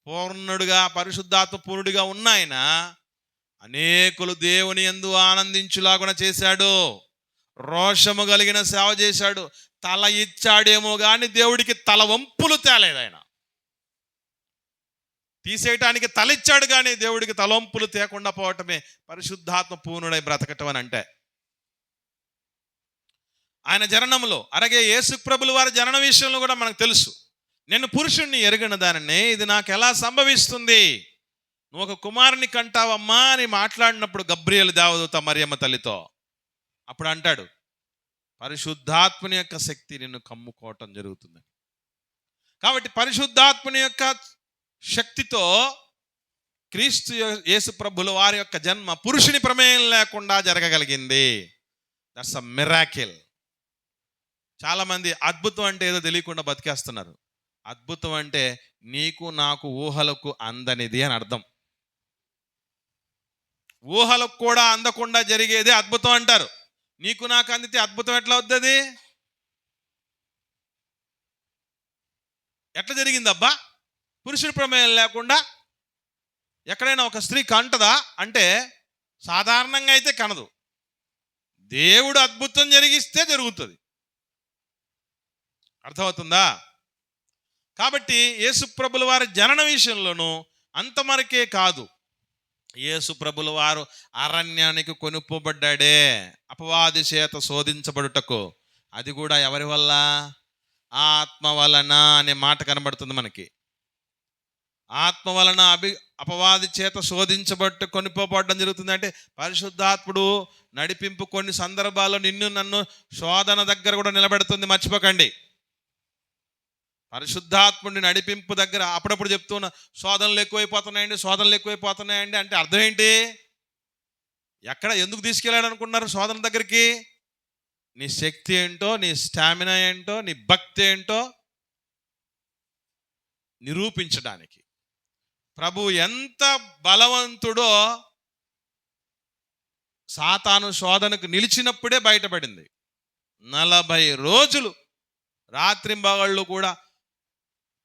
పూర్ణుడుగా పరిశుద్ధాత్మ పూర్ణుడిగా ఉన్న ఆయన అనేకులు దేవుని యందు ఆనందించులాగున చేశాడు. రోషము కలిగిన సేవ చేశాడు. తల ఇచ్చాడేమో కానీ దేవుడికి తల వంపులు తేలేదు. ఆయన తీసేయటానికి తల ఇచ్చాడు కానీ దేవుడికి తలవంపులు తేకుండా పోవటమే పరిశుద్ధాత్మ పూర్ణుడై బ్రతకటం అని అంటే. ఆయన జననంలో, అలాగే యేసు ప్రభుల వారి జనన విషయంలో కూడా మనకు తెలుసు. నేను పురుషుణ్ణి ఎరిగిన దానిని ఇది నాకు ఎలా సంభవిస్తుంది, నువ్వు ఒక కుమారుని కంటావమ్మా అని మాట్లాడినప్పుడు గబ్రియేలు దేవదూత మరియమ్మ తల్లితో అప్పుడు అంటాడు, పరిశుద్ధాత్మని యొక్క శక్తి నిన్ను కమ్ముకోవటం జరుగుతుంది. కాబట్టి పరిశుద్ధాత్మని యొక్క శక్తితో క్రీస్తు యేసు ప్రభుల వారి యొక్క జన్మ పురుషుని ప్రమేయం లేకుండా జరగగలిగింది. That's a miracle. చాలామంది అద్భుతం అంటే ఏదో తెలియకుండా బతికేస్తున్నారు. అద్భుతం అంటే నీకు నాకు ఊహలకు అందనిది అని అర్థం. ఊహలకు కూడా అందకుండా జరిగేది అద్భుతం అంటారు. నీకు నాకు అందితే అద్భుతం ఎట్లా అవుతుంది? ఎట్లా జరిగిందబ్బా? పురుషుడి ప్రమేయం లేకుండా ఎక్కడైనా ఒక స్త్రీ కంటదా అంటే సాధారణంగా అయితే కనదు. దేవుడు అద్భుతం జరిగిస్తే జరుగుతుంది. అర్థమవుతుందా? కాబట్టి యేసు ప్రభుల వారి జనన విషయంలోనూ అంతమరకే కాదు, యేసు ప్రభుల వారు అరణ్యానికి కొనుక్కోబడ్డాడే అపవాది చేత శోధించబడుటకు. అది కూడా ఎవరి వల్ల? ఆత్మ వలన అనే మాట కనబడుతుంది మనకి. ఆత్మ వలన అపవాది చేత శోధించబట్టు కొనుక్కోబడడం జరుగుతుంది. అంటే పరిశుద్ధాత్ముడు నడిపింపు కొన్ని సందర్భాల్లో నిన్ను నన్ను శోధన దగ్గర కూడా నిలబెడుతుంది, మర్చిపోకండి. పరిశుద్ధాత్ముడి నడిపింపు దగ్గర అప్పుడప్పుడు చెప్తున్నా, శోధనలు ఎక్కువైపోతున్నాయండి అంటే అర్థం ఏంటి? ఎక్కడ ఎందుకు తీసుకెళ్ళాడు అనుకున్నారు శోధన దగ్గరికి? నీ శక్తి ఏంటో, నీ స్టామినా ఏంటో, నీ భక్తి ఏంటో నిరూపించడానికి. ప్రభు ఎంత బలవంతుడో సాతాను శోధనకు నిలిచినప్పుడే బయటపడింది. 40 రోజులు రాత్రింబగళ్ళు కూడా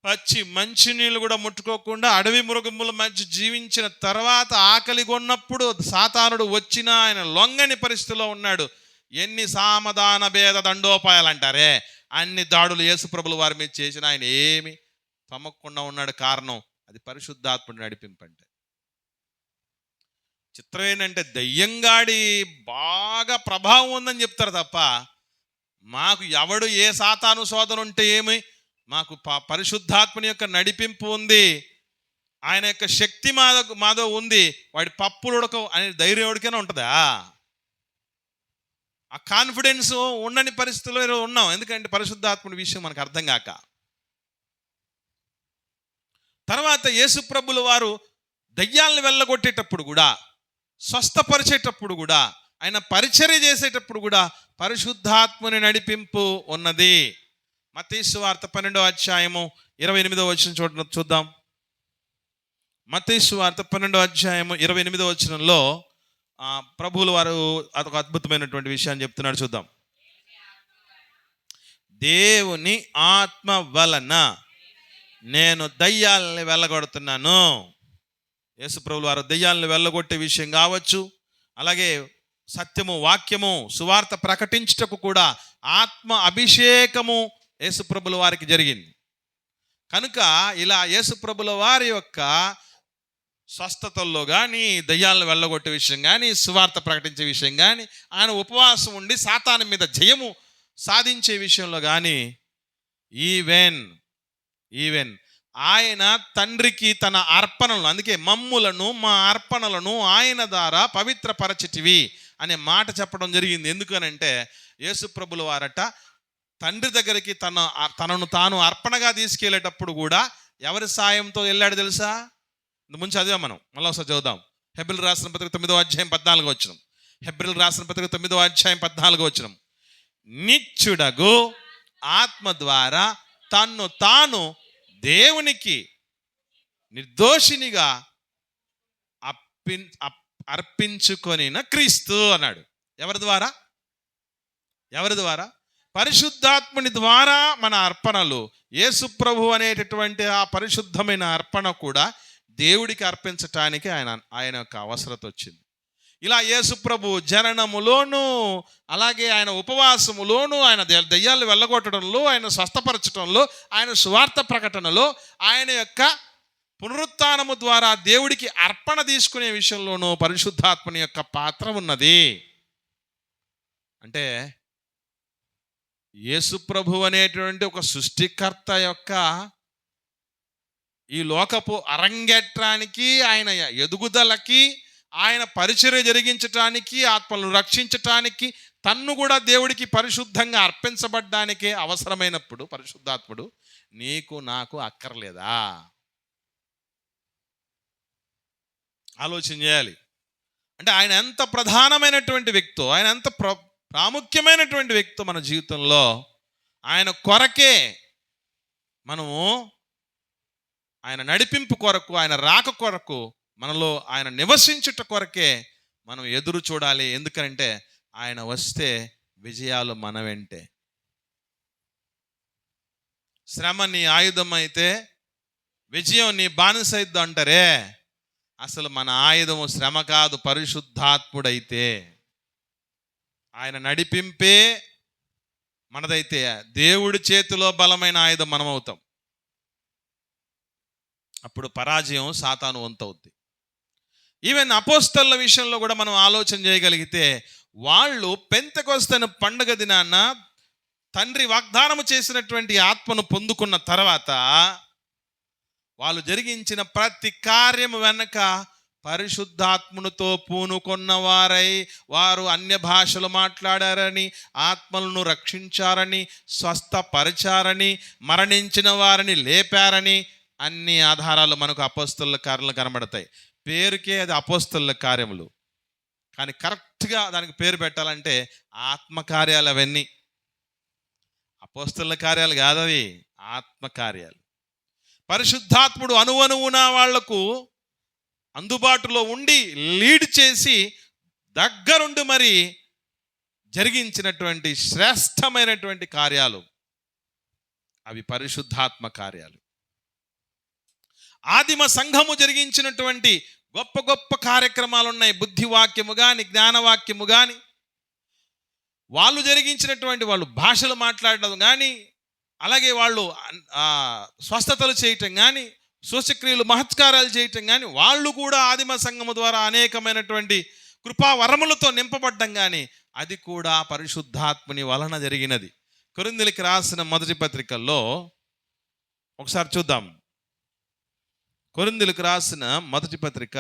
పచ్చి మంచినీళ్ళు కూడా ముట్టుకోకుండా అడవి మృగముల మధ్య జీవించిన తర్వాత ఆకలి కొన్నప్పుడు సాతానుడు వచ్చినా ఆయన లొంగని పరిస్థితిలో ఉన్నాడు. ఎన్ని సామధాన భేద దండోపాయాలు అంటారే, అన్ని దాడులు యేసు ప్రభుల వారి మీద చేసిన ఆయన ఏమి తమ్మకుండా ఉన్నాడు. కారణం అది పరిశుద్ధాత్ముడి నడిపింపంటే. చిత్రం ఏంటంటే దయ్యంగాడి బాగా ప్రభావం ఉందని చెప్తారు తప్ప, మాకు ఎవడు ఏ సాతాను శోధన ఉంటే ఏమి, మాకు పరిశుద్ధాత్మని యొక్క నడిపింపు ఉంది, ఆయన యొక్క శక్తి మాదో ఉంది, వాడి పప్పులు ఉడక అనే ధైర్యం ఎవరికైనా ఉంటుందా? ఆ కాన్ఫిడెన్స్ ఉండని పరిస్థితుల్లో ఉన్నాం. ఎందుకంటే పరిశుద్ధాత్ముడి విషయం మనకు అర్థం కాక. తర్వాత యేసుప్రభుల వారు దయ్యాలను వెళ్ళగొట్టేటప్పుడు కూడా, స్వస్థపరిచేటప్పుడు కూడా, ఆయన పరిచర్య చేసేటప్పుడు కూడా పరిశుద్ధాత్మని నడిపింపు ఉన్నది. మత్తయి సువార్త 12వ అధ్యాయము 28వ వచనం చూద్దాం. మత్తయి సువార్త 12వ అధ్యాయము 28వ వచనంలో ప్రభువుల వారు అదొక అద్భుతమైనటువంటి విషయాన్ని చెప్తున్నాడు, చూద్దాం. దేవుని ఆత్మ వలన నేను దయ్యాలని వెళ్ళగొడుతున్నాను. యేసుప్రభుల వారు దయ్యాలను వెళ్ళగొట్టే విషయం కావచ్చు, అలాగే సత్యము, వాక్యము, సువార్త ప్రకటించుటకు కూడా ఆత్మ అభిషేకము యేసుప్రభుల వారికి జరిగింది. కనుక ఇలా యేసుప్రభుల వారి యొక్క స్వస్థతల్లో కానీ, దయ్యాలను వెళ్ళగొట్టే విషయం కానీ, సువార్త ప్రకటించే విషయం కానీ, ఆయన ఉపవాసం ఉండి సాతాను మీద జయము సాధించే విషయంలో కానీ, ఈవెన్ ఆయన తండ్రికి తన అర్పణలను, అందుకే మమ్ములను మా అర్పణలను ఆయన ద్వారా పవిత్రపరచితివి అనే మాట చెప్పడం జరిగింది. ఎందుకనంటే యేసుప్రభుల వారట తండ్రి దగ్గరికి తనను తాను అర్పణగా తీసుకెళ్లేటప్పుడు కూడా ఎవరి సాయంతో వెళ్ళాడు తెలుసా? ముందు చదివాం మనం, మళ్ళీ ఒకసారి చదువుదాం. హెబ్రీయులకు రాసిన పత్రిక 9వ అధ్యాయం 14వ వచనం. హెబ్రీయులకు రాసిన పత్రిక 9వ అధ్యాయం 14వ వచనం. నిత్యుడగు ఆత్మ ద్వారా తన్ను తాను దేవునికి నిర్దోషినిగా అర్పించుకొనిన క్రీస్తు అన్నాడు. ఎవరి ద్వారా? పరిశుద్ధాత్ముని ద్వారా మన అర్పణలు, యేసు ప్రభు అనేటటువంటి ఆ పరిశుద్ధమైన అర్పణ కూడా దేవుడికి అర్పించటానికి ఆయన యొక్క అవసరత వచ్చింది. ఇలా యేసు ప్రభు జననములోను, అలాగే ఆయన ఉపవాసములోను, ఆయన దయ్యాలు వెళ్ళగొట్టడంలో, ఆయన స్వస్థపరచడంలో, ఆయన సువార్త ప్రకటనలో, ఆయన యొక్క పునరుత్థానము ద్వారా దేవుడికి అర్పణ తీసుకునే విషయంలోనూ పరిశుద్ధాత్మని యొక్క పాత్ర ఉన్నది. అంటే యేసు ప్రభు అనేటువంటి ఒక సృష్టికర్త యొక్క ఈ లోకపు అరంగేట్రానికి, ఆయన ఎదుగుదలకి, ఆయన పరిచర్య జరిగించటానికి, ఆత్మలను రక్షించటానికి, తన్ను కూడా దేవుడికి పరిశుద్ధంగా అర్పించబడ్డానికే అవసరమైనప్పుడు పరిశుద్ధాత్ముడు నీకు నాకు అక్కర్లేదా? ఆలోచన చేయాలి. అంటే ఆయన ఎంత ప్రధానమైనటువంటి వ్యక్తో, ఆయన ఎంత ప్రాముఖ్యమైనటువంటి వ్యక్తో మన జీవితంలో, ఆయన కొరకే మనము, ఆయన నడిపింపు కొరకు, ఆయన రాక కొరకు, మనలో ఆయన నివసించుట కొరకే మనం ఎదురు చూడాలి. ఎందుకంటే ఆయన వస్తే విజయాలు మన వెంటే. శ్రమ నీ ఆయుధం అయితే విజయం నీ బానిసైద్దు అంటారే, అసలు మన ఆయుధము శ్రమ కాదు, పరిశుద్ధాత్ముడైతే ఆయన నడిపింపే మనదైతే దేవుడి చేతిలో బలమైన ఆయుధం మనం అవుతాం. అప్పుడు పరాజయం సాతాను వంతవుద్ది. ఈవెన్ అపోస్తలుల విషయంలో కూడా మనం ఆలోచన చేయగలిగితే, వాళ్ళు పెంతెకొస్తేను పండుగ దినాన తండ్రి వాగ్దానము చేసినటువంటి ఆత్మను పొందుకున్న తర్వాత వాళ్ళు జరిగించిన ప్రతి కార్యము వెనక పరిశుద్ధాత్మనుతో పూనుకొన్నవారై, వారు అన్య భాషలు మాట్లాడారని, ఆత్మలను రక్షించారని, స్వస్థపరిచారని, మరణించిన వారిని లేపారని అన్ని ఆధారాలు మనకు అపోస్తలుల కార్యాలు కనబడతాయి. పేరుకే అది అపోస్తలుల కార్యములు, కానీ కరెక్ట్గా దానికి పేరు పెట్టాలంటే ఆత్మకార్యాలు. అవన్నీ అపోస్తలుల కార్యాలు కాదవి, ఆత్మకార్యాలు. పరిశుద్ధాత్ముడు అణువణువున వాళ్లకు అందుబాటులో ఉండి లీడ్ చేసి దగ్గరుండి మరి జరిగించినటువంటి శ్రేష్టమైనటువంటి కార్యాలు అవి పరిశుద్ధాత్మ కార్యాలు. ఆదిమ సంఘము జరిగించినటువంటి గొప్ప గొప్ప కార్యక్రమాలు ఉన్నాయి. బుద్ధివాక్యము కానీ, జ్ఞానవాక్యము కానీ, వాళ్ళు జరిగించినటువంటి, వాళ్ళు భాషలు మాట్లాడడం కానీ, అలాగే వాళ్ళు స్వస్థతలు చేయటం కానీ, సూచక్రియలు మహత్కారాలు చేయటం కానీ, వాళ్ళు కూడా ఆదిమ సంఘము ద్వారా అనేకమైనటువంటి కృపా వరములతో నింపబడ్డం కానీ అది కూడా పరిశుద్ధాత్ముని వలన జరిగినది. కొరింథీయులకు రాసిన మొదటి పత్రికల్లో ఒకసారి చూద్దాం. కొరింథీయులకు రాసిన మొదటి పత్రిక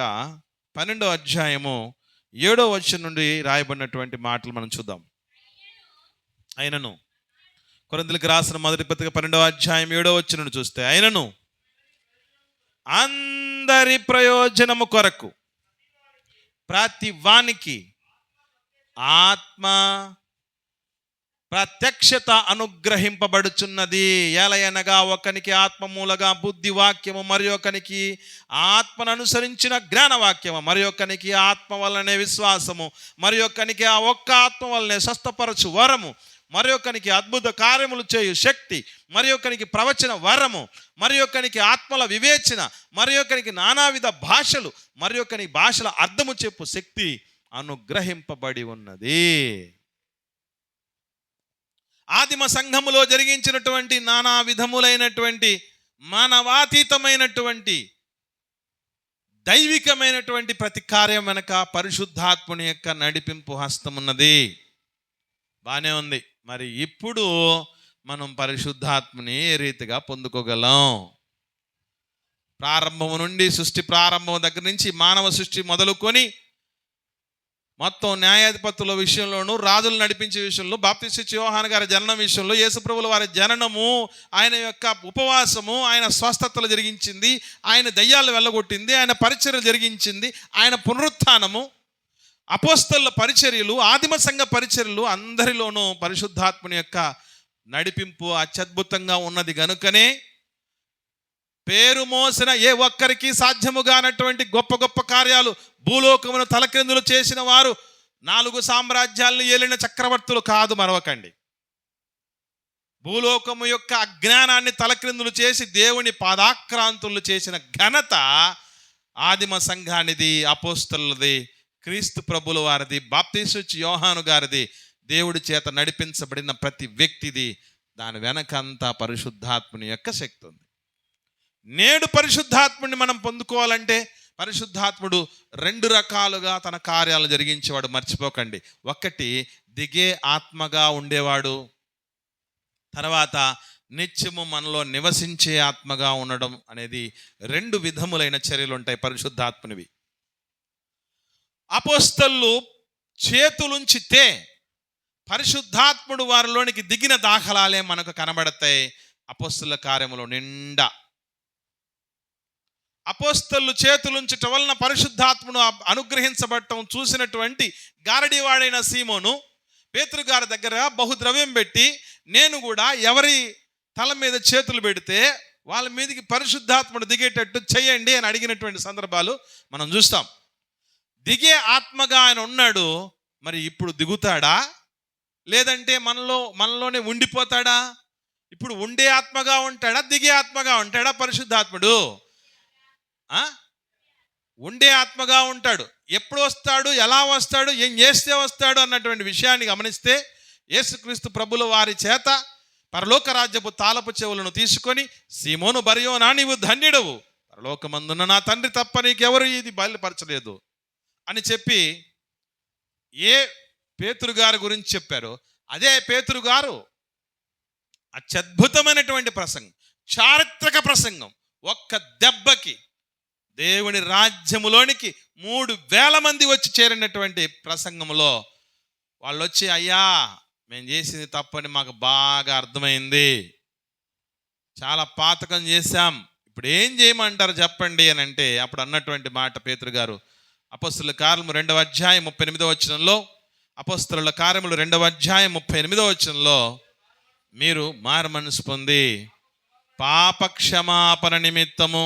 12వ అధ్యాయము 7వ వచనం నుండి రాయబడినటువంటి మాటలు మనం చూద్దాం. అయినను, కొరింథీయులకు రాసిన మొదటి పత్రిక 12వ అధ్యాయం 7వ వచనం నుండి చూస్తే, అయినను అందరి ప్రయోజనము కొరకు ప్రతి వానికి ఆత్మ ప్రత్యక్షత అనుగ్రహింపబడుచున్నది. ఎలయనగా ఒకనికి ఆత్మ మూలగా బుద్ధి వాక్యము, మరి ఒకనికి ఆత్మను అనుసరించిన జ్ఞానవాక్యము, మరి ఒకనికి ఆత్మ వలనే విశ్వాసము, మరి ఒకనికి ఆ ఒక్క ఆత్మ వలనే స్వస్థపరచు వరము, మరి ఒకనికి అద్భుత కార్యములు చేయు శక్తి, మరి ఒకనికి ప్రవచన వరము, మరి ఒకనికి ఆత్మల వివేచన, మరి ఒకనికి నానావిధ భాషలు, మరి ఒకనికి భాషల అర్థము చెప్పు శక్తి అనుగ్రహింపబడి ఉన్నది. ఆదిమ సంఘములో జరిగించినటువంటి నానా విధములైనటువంటి మానవాతీతమైనటువంటి దైవికమైనటువంటి ప్రతి కార్యం వెనక పరిశుద్ధాత్ముని యొక్క నడిపింపు హస్తం ఉన్నది. బానే ఉంది. మరి ఇప్పుడు మనం పరిశుద్ధాత్మని ఏ రీతిగా పొందుకోగలం? ప్రారంభము నుండి, సృష్టి ప్రారంభం దగ్గర నుంచి మానవ సృష్టి మొదలుకొని మొత్తం న్యాయాధిపతుల విషయంలోనూ, రాజులు నడిపించే విషయంలో, బాప్తిస్మ యోహాను గారి జననం విషయంలో, యేసుప్రభుల వారి జననము, ఆయన యొక్క ఉపవాసము, ఆయన స్వస్థతలు జరిగించింది, ఆయన దయ్యాలు వెళ్ళగొట్టింది, ఆయన పరిచర్యలు జరిగించింది, ఆయన పునరుత్థానము, అపోస్తలుల పరిచర్యలు, ఆదిమ సంఘ పరిచర్యలు, అందరిలోనూ పరిశుద్ధాత్మని యొక్క నడిపింపు అత్యద్భుతంగా ఉన్నది. గనుకనే పేరు మోసిన ఏ ఒక్కరికి సాధ్యముగానటువంటి గొప్ప గొప్ప కార్యాలు భూలోకమును తలక్రిందులు చేసిన వారు 4 సామ్రాజ్యాలను ఏలిన చక్రవర్తులు కాదు, మరవకండి. భూలోకము యొక్క అజ్ఞానాన్ని తలక్రిందులు చేసి దేవుని పాదాక్రాంతులు చేసిన ఘనత ఆదిమ సంఘానిది, అపోస్తలులది, క్రీస్తు ప్రభుల వారిది, బాప్తిస్మ యోహాను గారిది, దేవుడి చేత నడిపించబడిన ప్రతి వ్యక్తిది. దాని వెనకంతా పరిశుద్ధాత్ముని యొక్క శక్తి ఉంది. నేడు పరిశుద్ధాత్ముడిని మనం పొందుకోవాలంటే పరిశుద్ధాత్ముడు 2 రకాలుగా తన కార్యాలు జరిగించేవాడు, మర్చిపోకండి. ఒకటి దిగే ఆత్మగా ఉండేవాడు, తర్వాత నిత్యము మనలో నివసించే ఆత్మగా ఉండడం అనేది 2 విధములైన చర్యలు ఉంటాయి పరిశుద్ధాత్మునివి. అపోస్తలు చేతులుంచితే పరిశుద్ధాత్ముడు వారిలోనికి దిగిన దాఖలాలే మనకు కనబడతాయి అపోస్తలుల కార్యములో నిండా. అపోస్తలు చేతులుంచటం వలన పరిశుద్ధాత్మను అనుగ్రహించబడటం చూసినటువంటి గారడీవాడైన సీమోను పేతురు గారి దగ్గర బహుద్రవ్యం పెట్టి, నేను కూడా ఎవరి తల మీద చేతులు పెడితే వాళ్ళ మీదకి పరిశుద్ధాత్ముడు దిగేటట్టు చేయండి అని అడిగినటువంటి సందర్భాలు మనం చూస్తాం. దిగే ఆత్మగా ఆయన ఉన్నాడు. మరి ఇప్పుడు దిగుతాడా, లేదంటే మనలోనే ఉండిపోతాడా? ఇప్పుడు ఉండే ఆత్మగా ఉంటాడా, దిగే ఆత్మగా ఉంటాడా పరిశుద్ధాత్ముడు? ఉండే ఆత్మగా ఉంటాడు. ఎప్పుడు వస్తాడు, ఎలా వస్తాడు, ఏం చేస్తే వస్తాడు అన్నటువంటి విషయాన్ని గమనిస్తే, యేసుక్రీస్తు ప్రభుల వారి చేత పరలోక రాజ్యపు తాళపు చెవులను తీసుకొని, సీమోను బర్యోనా నీవు ధన్యుడవు, పరలోకమందున్న నా తండ్రి తప్ప నీకెవరు ఇది బయలుపరచలేదు అని చెప్పి ఏ పేతురు గారి గురించి చెప్పారో అదే పేతురు గారు అత్యద్భుతమైనటువంటి ప్రసంగం, చారిత్రక ప్రసంగం, ఒక్క దెబ్బకి దేవుని రాజ్యములోనికి 3,000 మంది వచ్చి చేరినటువంటి ప్రసంగంలో వాళ్ళు వచ్చి, అయ్యా మేము చేసింది తప్పని మాకు బాగా అర్థమైంది, చాలా పాతకం చేశాం, ఇప్పుడు ఏం చేయమంటారు చెప్పండి అని అంటే, అప్పుడు అన్నటువంటి మాట పేతురు గారు అపోస్తలుల కార్యములు 2వ అధ్యాయం 38వ వచనంలో, అపోస్తలుల కార్యములు 2వ అధ్యాయం 38వ వచనంలో, మీరు మారు మనసు పొంది పాప క్షమాపణ నిమిత్తము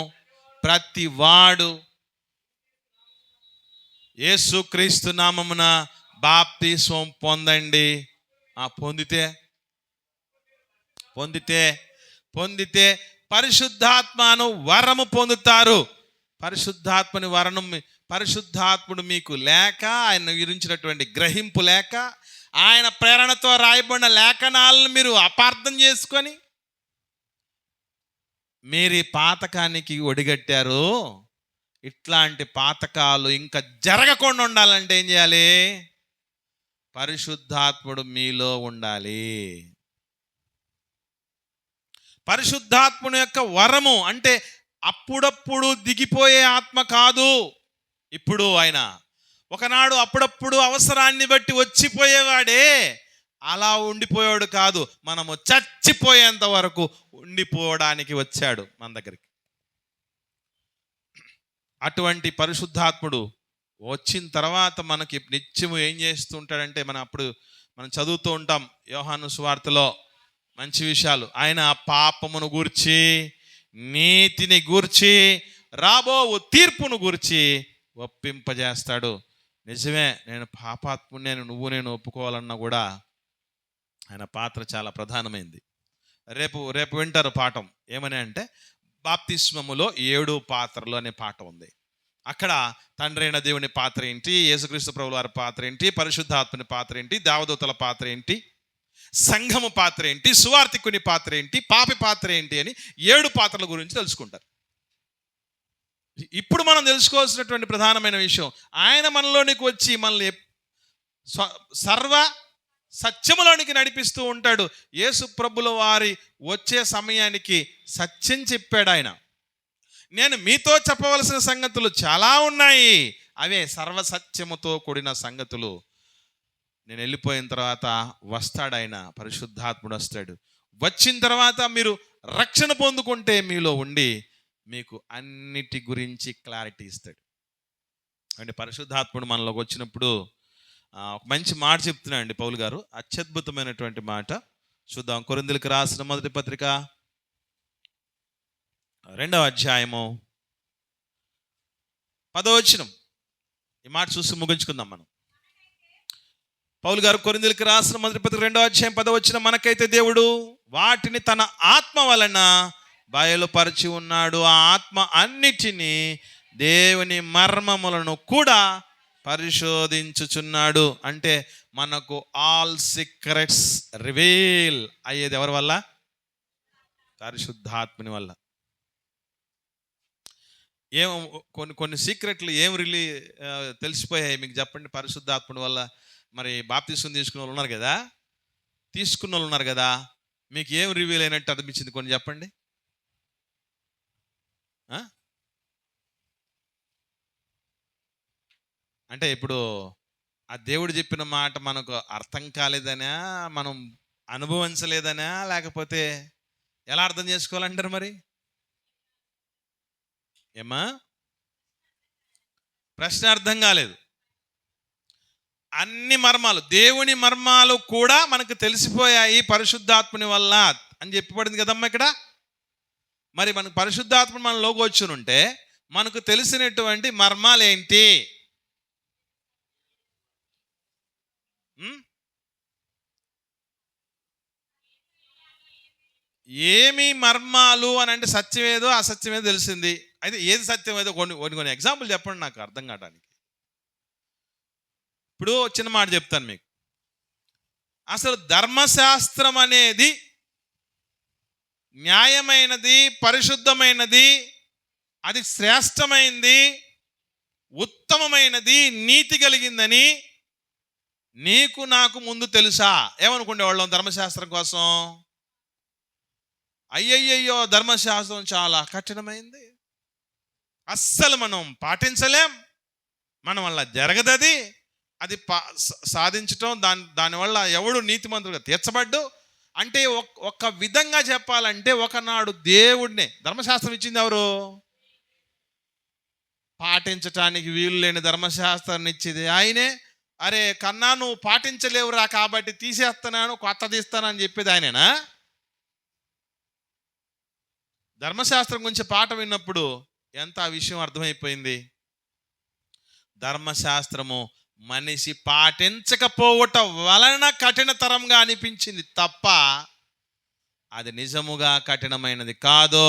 ప్రతి వాడు యేసుక్రీస్తు నామమున బాప్తిస్మం పొందండి. పొందితే పరిశుద్ధాత్మను వరము పొందుతారు. పరిశుద్ధాత్ముడు మీకు లేక, ఆయన గురించినటువంటి గ్రహింపు లేక, ఆయన ప్రేరణతో రాయబడిన లేఖనాలను మీరు అపార్థం చేసుకొని మీరు ఈ పాతకానికి ఒడిగట్టారు, ఇట్లాంటి పాతకాలు ఇంకా జరగకుండా ఉండాలంటే ఏం చేయాలి? పరిశుద్ధాత్ముడు మీలో ఉండాలి. పరిశుద్ధాత్ముని యొక్క వరము అంటే అప్పుడప్పుడు దిగిపోయే ఆత్మ కాదు. ఇప్పుడు ఆయన ఒకనాడు అప్పుడప్పుడు అవసరాన్ని బట్టి వచ్చిపోయేవాడే, అలా ఉండిపోయాడు కాదు, మనము చచ్చిపోయేంత వరకు ఉండిపోవడానికి వచ్చాడు మన దగ్గరికి. అటువంటి పరిశుద్ధాత్ముడు వచ్చిన తర్వాత మనకి నిత్యము ఏం చేస్తుంటాడంటే, మనం చదువుతూ ఉంటాం యోహాను సువార్తలో మంచి విషయాలు. ఆయన పాపమును గూర్చి, నీతిని గూర్చి, రాబో తీర్పును గూర్చి ఒప్పింపజేస్తాడు. నిజమే, నేను పాపాత్ముని నేను ఒప్పుకోవాలన్నా కూడా ఆయన పాత్ర చాలా ప్రధానమైంది. రేపు వింటారు పాఠం. ఏమని అంటే, బాప్తిస్మములో 7 పాత్రలు అనే పాఠం ఉంది. అక్కడ తండ్రి అయిన దేవుని పాత్ర ఏంటి, యేసుక్రీస్తు ప్రభుల వారి పాత్ర ఏంటి, పరిశుద్ధాత్మని పాత్ర ఏంటి, దేవదూతల పాత్ర ఏంటి, సంఘము పాత్ర ఏంటి, సువార్తికుని పాత్ర ఏంటి, పాపి పాత్ర ఏంటి అని 7 పాత్రల గురించి తెలుసుకుంటారు. ఇప్పుడు మనం తెలుసుకోవాల్సినటువంటి ప్రధానమైన విషయం, ఆయన మనలోనికి వచ్చి మనల్ని సర్వ సత్యములోనికి నడిపిస్తూ ఉంటాడు. యేసు ప్రభుల వారి వచ్చే సమయానికి సత్యం చెప్పాడు ఆయన. నేను మీతో చెప్పవలసిన సంగతులు చాలా ఉన్నాయి, అవే సర్వసత్యముతో కూడిన సంగతులు. నేను వెళ్ళిపోయిన తర్వాత వస్తాడు ఆయన, పరిశుద్ధాత్ముడు వస్తాడు. వచ్చిన తర్వాత మీరు రక్షణ పొందుకుంటే మీలో ఉండి మీకు అన్నిటి గురించి క్లారిటీ ఇస్తాడు. అంటే పరిశుద్ధాత్ముడు మనలోకి వచ్చినప్పుడు ఒక మంచి మాట చెప్తున్నాడు అండి పౌలు గారు, అత్యద్భుతమైనటువంటి మాట. చూద్దాం. కొరింథీయులకు రాసిన మొదటి పత్రిక 2వ అధ్యాయము 10వ వచనం. ఈ మాట చూసి ముగించుకుందాం మనం. పౌలు గారు కొరింథీయులకు రాసిన మొదటి పత్రిక 2వ అధ్యాయం 10వ వచనం, మనకైతే దేవుడు వాటిని తన ఆత్మ వలన బయలుపరిచి ఉన్నాడు. ఆ ఆత్మ అన్నిటినీ, దేవుని మర్మములను కూడా పరిశోధించుచున్నాడు. అంటే మనకు ఆల్ సీక్రెట్స్ రివీల్ అయ్యేది ఎవరి వల్ల? పరిశుద్ధాత్మని వల్ల. కొన్ని సీక్రెట్లు తెలిసిపోయాయి మీకు చెప్పండి పరిశుద్ధాత్ముడి వల్ల. మరి బాప్తిసం తీసుకున్న వాళ్ళు ఉన్నారు కదా, మీకు ఏం రివీల్ అయినట్టు అనిపించింది? కొన్ని చెప్పండి. అంటే ఇప్పుడు ఆ దేవుడు చెప్పిన మాట మనకు అర్థం కాలేదనా, మనం అనుభవించలేదనా, లేకపోతే ఎలా అర్థం చేసుకోవాలంటారు మరి? ఏమా ప్రశ్న అర్థం కాలేదు. అన్ని మర్మాలు, దేవుని మర్మాలు కూడా మనకు తెలిసిపోయాయి పరిశుద్ధాత్మని వల్ల అని చెప్పబడింది కదమ్మా ఇక్కడ. మరి మనకు పరిశుద్ధాత్మ మనలోకి వచ్చునుంటే మనకు తెలిసినటువంటి మర్మాలు ఏంటి? ఏమి మర్మాలు అని అంటే సత్యమేదో అసత్యమేదో తెలిసింది. అయితే ఏది సత్యమేదో కొన్ని ఎగ్జాంపుల్ చెప్పండి నాకు అర్థం కావడానికి. ఇప్పుడు చిన్న మాట చెప్తాను మీకు. అసలు ధర్మశాస్త్రం అనేది న్యాయమైనది, పరిశుద్ధమైనది, అది శ్రేష్టమైనది, ఉత్తమమైనది, నీతి కలిగిందని నీకు నాకు ముందు తెలుసా? ఏమనుకునేవాళ్ళం ధర్మశాస్త్రం కోసం? అయ్యయ్యో ధర్మశాస్త్రం చాలా కఠినమైంది, అస్సలు మనం పాటించలేం, మన వల్ల జరగదది, అది సాధించటం దానివల్ల ఎవడు నీతిమంతుడుగా తీర్చబడ్డు. అంటే ఒక విధంగా చెప్పాలంటే ఒకనాడు దేవుడినే ధర్మశాస్త్రం ఇచ్చింది ఎవరు? పాటించటానికి వీలు లేని ధర్మశాస్త్రాన్ని ఇచ్చేది ఆయనే. అరే కన్నా నువ్వు పాటించలేవురా కాబట్టి తీసేస్తున్నాను, కొత్తది ఇస్తానని చెప్పేది ఆయనేనా? ధర్మశాస్త్రం గురించి పాట విన్నప్పుడు ఎంత ఆ విషయం అర్థమైపోయింది. ధర్మశాస్త్రము మనిషి పాటించకపోవటం వలన కఠినతరంగా అనిపించింది తప్ప అది నిజముగా కఠినమైనది కాదు.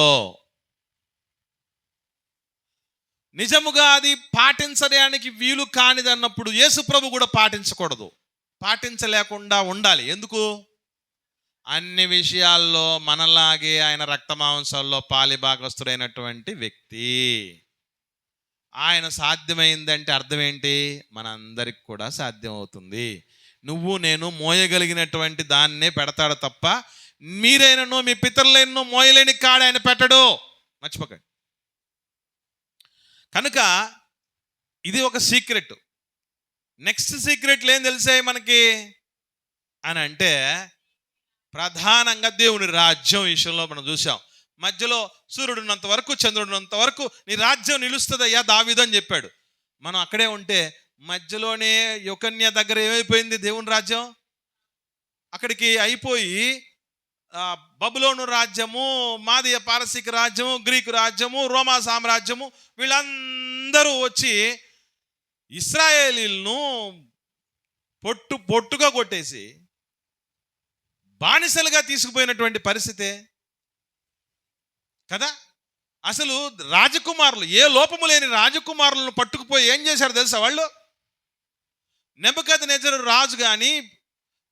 నిజముగా అది పాటించడానికి వీలు కానిది అన్నప్పుడు యేసు ప్రభు కూడా పాటించకూడదు, పాటించలేకుండా ఉండాలి. ఎందుకు? అన్ని విషయాల్లో మనలాగే ఆయన రక్తమాంసాల్లో పాలిభాగస్తుడైనటువంటి వ్యక్తి. ఆయన సాధ్యమైందంటే అర్థం ఏంటి? మనందరికి కూడా సాధ్యం అవుతుంది. నువ్వు నేను మోయగలిగినటువంటి దాన్నే పెడతాడు తప్ప మీరైనను మీ పితరులైనను మోయలేని కాడ ఆయన పెట్టడు, మర్చిపోకండి. కనుక ఇది ఒక సీక్రెట్. నెక్స్ట్ సీక్రెట్లు ఏం తెలిసాయి మనకి అని అంటే, ప్రధానంగా దేవుని రాజ్యం విషయంలో మనం చూసాం. మధ్యలో సూర్యుడు ఉన్నంత వరకు, చంద్రుడు ఉన్నంత వరకు నీ రాజ్యం నిలుస్తుందయ్యా దావీదు అని చెప్పాడు. మనం అక్కడే ఉంటే మధ్యలోనే యుకన్య దగ్గర ఏమైపోయింది దేవుని రాజ్యం? అక్కడికి అయిపోయి బబులోను రాజ్యము, మాదీయ పారసీక రాజ్యము, గ్రీకు రాజ్యము, రోమా సామ్రాజ్యము వీళ్ళందరూ వచ్చి ఇశ్రాయేలీలను పొట్టుగా కొట్టేసి బానిసలుగా తీసుకుపోయినటువంటి పరిస్థితే కదా. అసలు రాజకుమారులు, ఏ లోపము లేని రాజకుమారులను పట్టుకుపోయి ఏం చేశారు తెలుసా వాళ్ళు? నెబుకద్నెజరు రాజు కానీ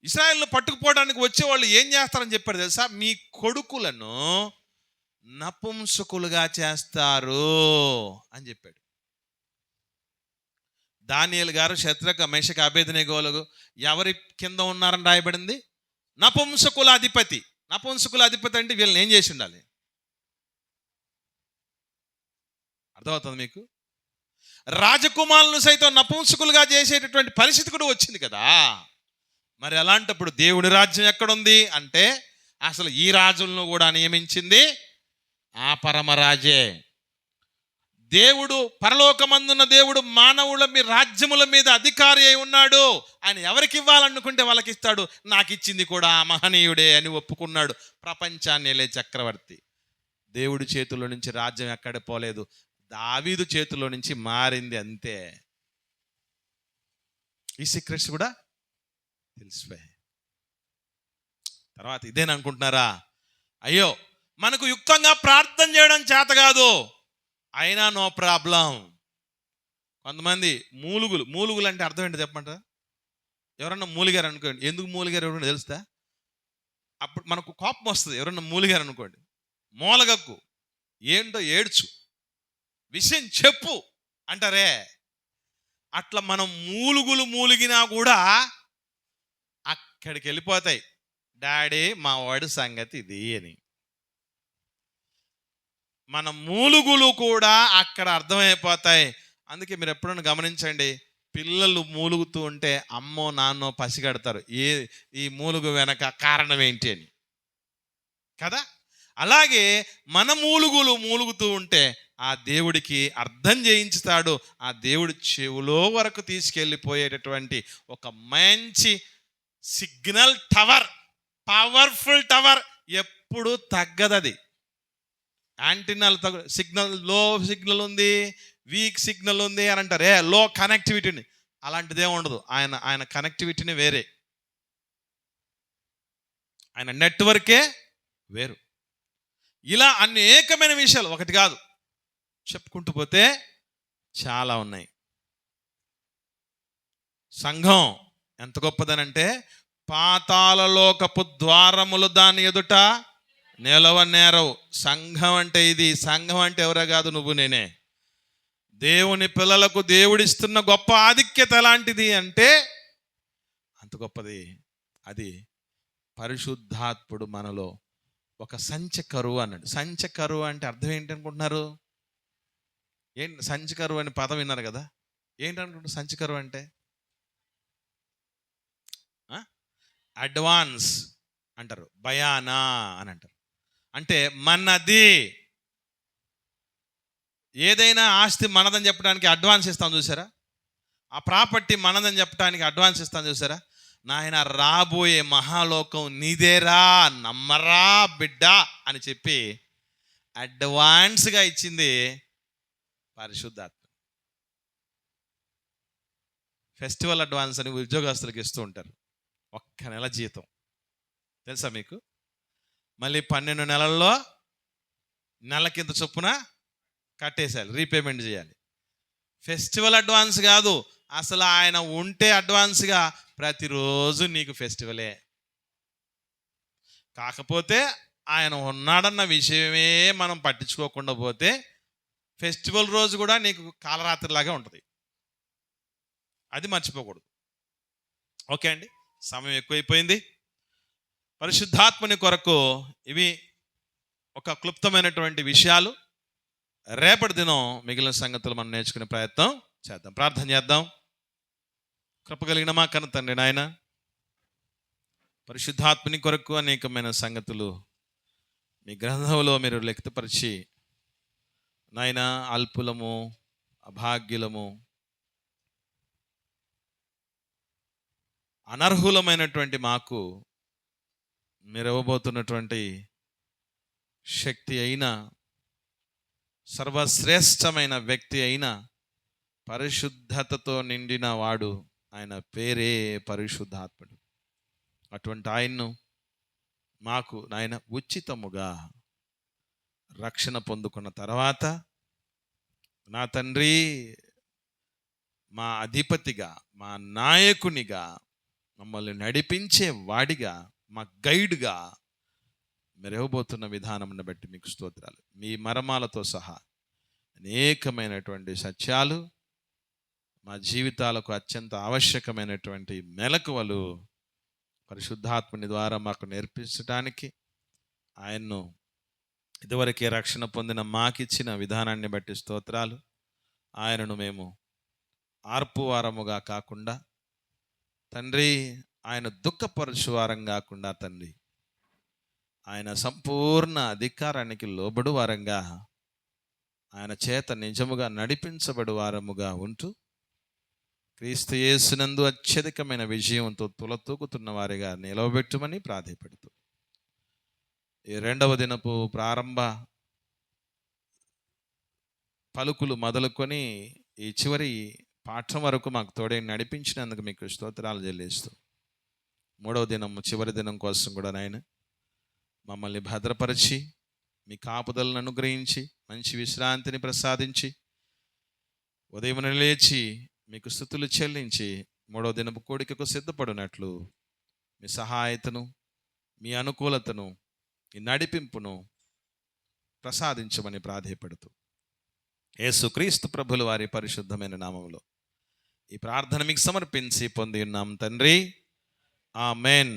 ఇశ్రాయేలును పట్టుకుపోవడానికి వచ్చేవాళ్ళు ఏం చేస్తారని చెప్పారు తెలుసా? మీ కొడుకులను నపుంసకులుగా చేస్తారు అని చెప్పాడు. దానియేలు గారు శద్రక మేషక అబేద్నెగోలు ఎవరి కింద ఉన్నారని రాయబడింది? నపుంసకుల అధిపతి. నపుంసకుల అధిపతి అంటే వీళ్ళని ఏం చేసి ఉండాలి? అర్థమవుతుంది మీకు? రాజకుమారులను సైతం నపుంసకులుగా చేసేటటువంటి పరిస్థితి కూడా వచ్చింది కదా. మరి అలాంటప్పుడు దేవుడి రాజ్యం ఎక్కడుంది అంటే, అసలు ఈ రాజులను కూడా నియమించింది ఆ పరమరాజే. దేవుడు, పరలోకమందున్న దేవుడు మానవుల మీ రాజ్యముల మీద అధికారి అయి ఉన్నాడు. ఆయన ఎవరికి ఇవ్వాలనుకుంటే వాళ్ళకి ఇస్తాడు. నాకు ఇచ్చింది కూడా ఆ మహనీయుడే అని ఒప్పుకున్నాడు. ప్రపంచాన్ని ఏలే చక్రవర్తి. దేవుడి చేతుల్లో నుంచి రాజ్యం ఎక్కడ పోలేదు, దావీదు చేతుల్లో నుంచి మారింది అంతే. ఈ సీక్రెట్స్ కూడా తెలిసిపోయాయి. తర్వాత ఇదేననుకుంటున్నారా? అయ్యో మనకు యుక్తంగా ప్రార్థన చేయడం చేత కాదు, అయినా నో ప్రాబ్లం. కొంతమంది మూలుగులు అంటే అర్థం ఏంటో చెప్పమంటారా? ఎవరన్నా మూలిగారు అనుకోండి, ఎందుకు మూలిగారు ఎవరన్నా తెలుస్తా? అప్పుడు మనకు కోపం వస్తుంది. ఎవరన్నా మూలిగారు అనుకోండి, మూలగక్కు, ఏంటో ఏడ్చు, విషయం చెప్పు అంటారే. అట్లా మనం మూలిగినా కూడా అక్కడికి వెళ్ళిపోతాయి. డాడీ మా వాడి సంగతి ఇది అని. మన మూలుగులు కూడా అక్కడ అర్థమైపోతాయి. అందుకే మీరు ఎప్పుడైనా గమనించండి, పిల్లలు మూలుగుతూ ఉంటే అమ్మో నాన్నో పసిగడతారు ఈ మూలుగు వెనక కారణం ఏంటి అని కదా. అలాగే మన మూలుగుతూ ఉంటే ఆ దేవుడికి అర్థం చేయించుతాడు. ఆ దేవుడి చెవులో వరకు తీసుకెళ్ళిపోయేటటువంటి ఒక మంచి సిగ్నల్ టవర్, పవర్ఫుల్ టవర్, ఎప్పుడు తగ్గదది. యాంటీనాలు సిగ్నల్, లో సిగ్నల్ ఉంది, వీక్ సిగ్నల్ ఉంది అని అంటారు. లో కనెక్టివిటీని, అలాంటిదే ఉండదు. ఆయన కనెక్టివిటీని వేరే, ఆయన నెట్వర్కే వేరు. ఇలా అనేకమైన విషయాలు, ఒకటి కాదు చెప్పుకుంటూ పోతే చాలా ఉన్నాయి. సంఘం ఎంత గొప్పదనంటే, పాతాళలోకపు ద్వారములు దాని ఎదుట నిలవనేరవు. సంఘం అంటే ఇది. సంఘం అంటే ఎవరో కాదు, నువ్వు నేనే. దేవుని పిల్లలకు దేవుడిస్తున్న గొప్ప ఆధిక్యత ఎలాంటిది అంటే అంత గొప్పది. అది పరిశుద్ధాత్ముడు మనలో ఒక సంచకరువు అన్నాడు. సంచకరువు అంటే అర్థం ఏంటి అనుకుంటున్నారు? ఏంటి సంచకరువు అని పదం విన్నారు కదా? ఏంటనుకుంటున్నారు సంచకరువు అంటే? అడ్వాన్స్ అంటారు, బయానా అని అంటారు. అంటే మనది. ఏదైనా ఆస్తి మనదని చెప్పడానికి అడ్వాన్స్ ఇస్తాం చూసారా? ఆ ప్రాపర్టీ మనదని చెప్పడానికి అడ్వాన్స్ ఇస్తాం చూసారా? నాయన రాబోయే మహాలోకం నీదేరా, నమ్మరా బిడ్డ అని చెప్పి అడ్వాన్స్గా ఇచ్చింది పరిశుద్ధాత్మ. ఫెస్టివల్ అడ్వాన్స్ అని ఉద్యోగస్తులకు ఇస్తూ ఉంటారు. 1 నెల జీతం తెలుసా మీకు? మళ్ళీ 12 నెలల్లో నెలకింత చొప్పున కట్టేసేయాలి, రీపేమెంట్ చేయాలి. ఫెస్టివల్ అడ్వాన్స్ కాదు, అసలు ఆయన ఉంటే అడ్వాన్స్గా ప్రతిరోజు నీకు ఫెస్టివలే. కాకపోతే ఆయన ఉన్నాడన్న విషయమే మనం పట్టించుకోకుండా పోతే ఫెస్టివల్ రోజు కూడా నీకు కాలరాత్రిలాగా ఉంటుంది. అది మర్చిపోకూడదు. ఓకే అండి, సమయం ఎక్కువైపోయింది. పరిశుద్ధాత్మని కొరకు ఇవి ఒక క్లుప్తమైనటువంటి విషయాలు. రేపటి దినం మిగిలిన సంగతులు మనం నేర్చుకునే ప్రయత్నం చేద్దాం. ప్రార్థన చేద్దాం. కృప కలిగిన మా కన్న తండ్రి, నాయన పరిశుద్ధాత్మని కొరకు అనేకమైన సంగతులు మీ గ్రంథంలో మీరు లిఖితపరిచి, నాయన అల్పులము, అభాగ్యులము, అనర్హులమైనటువంటి మాకు మీరు ఇవ్వబోతున్నటువంటి శక్తి అయిన, సర్వశ్రేష్టమైన వ్యక్తి అయిన, పరిశుద్ధతతో నిండిన వాడు, ఆయన పేరే పరిశుద్ధాత్ముడు. అటువంటి ఆయన్ను మాకు నాయన ఉచితముగా రక్షణ పొందుకున్న తర్వాత, నా తండ్రి, మా అధిపతిగా, మా నాయకునిగా, మమ్మల్ని నడిపించే వాడిగా, మా గైడ్గా మీరు ఇవ్వబోతున్న విధానంను బట్టి మీకు స్తోత్రాలు. మీ మర్మాలతో సహా అనేకమైనటువంటి సత్యాలు, మా జీవితాలకు అత్యంత ఆవశ్యకమైనటువంటి మెలకువలు పరిశుద్ధాత్మని ద్వారా మాకు నేర్పించడానికి, ఆయన్ను ఇదివరకే రక్షణ పొందిన మాకిచ్చిన విధానాన్ని బట్టి స్తోత్రాలు. ఆయనను మేము ఆర్పువారముగా కాకుండా తండ్రి, ఆయన దుఃఖపరచువారం కాకుండా తండ్రి, ఆయన సంపూర్ణ అధికారానికి లోబడు వారంగా, ఆయన చేత నిజముగా నడిపించబడు వారముగా ఉంటూ, క్రీస్తు యేసునందు అత్యధికమైన విజయంతో తులతూగుతున్న వారిగా నిలవబెట్టుమని ప్రాధేయపడుతూ, ఈ 2వ దినపు ప్రారంభ పలుకులు మొదలుకొని ఈ చివరి పాఠం వరకు మాకు తోడే నడిపించినందుకు మీకు స్తోత్రాలు చెల్లిస్తూ, 3వ దినం చివరి దినం కోసం కూడా నాయన మమ్మల్ని భద్రపరిచి, మీ కాపుదలను అనుగ్రహించి, మంచి విశ్రాంతిని ప్రసాదించి, ఉదయం లేచి మీకు స్తుతులు చెల్లించి 3వ దినపు కోడికకు సిద్ధపడినట్లు మీ సహాయతను, మీ అనుకూలతను, ఈ నడిపింపును ప్రసాదించమని ప్రాధేయపడుతూ, యేసుక్రీస్తు ప్రభుల వారి పరిశుద్ధమైన నామములో ఈ ప్రార్థన మీకు సమర్పించి పొంది ఉన్నాం తండ్రి. ఆమెన్.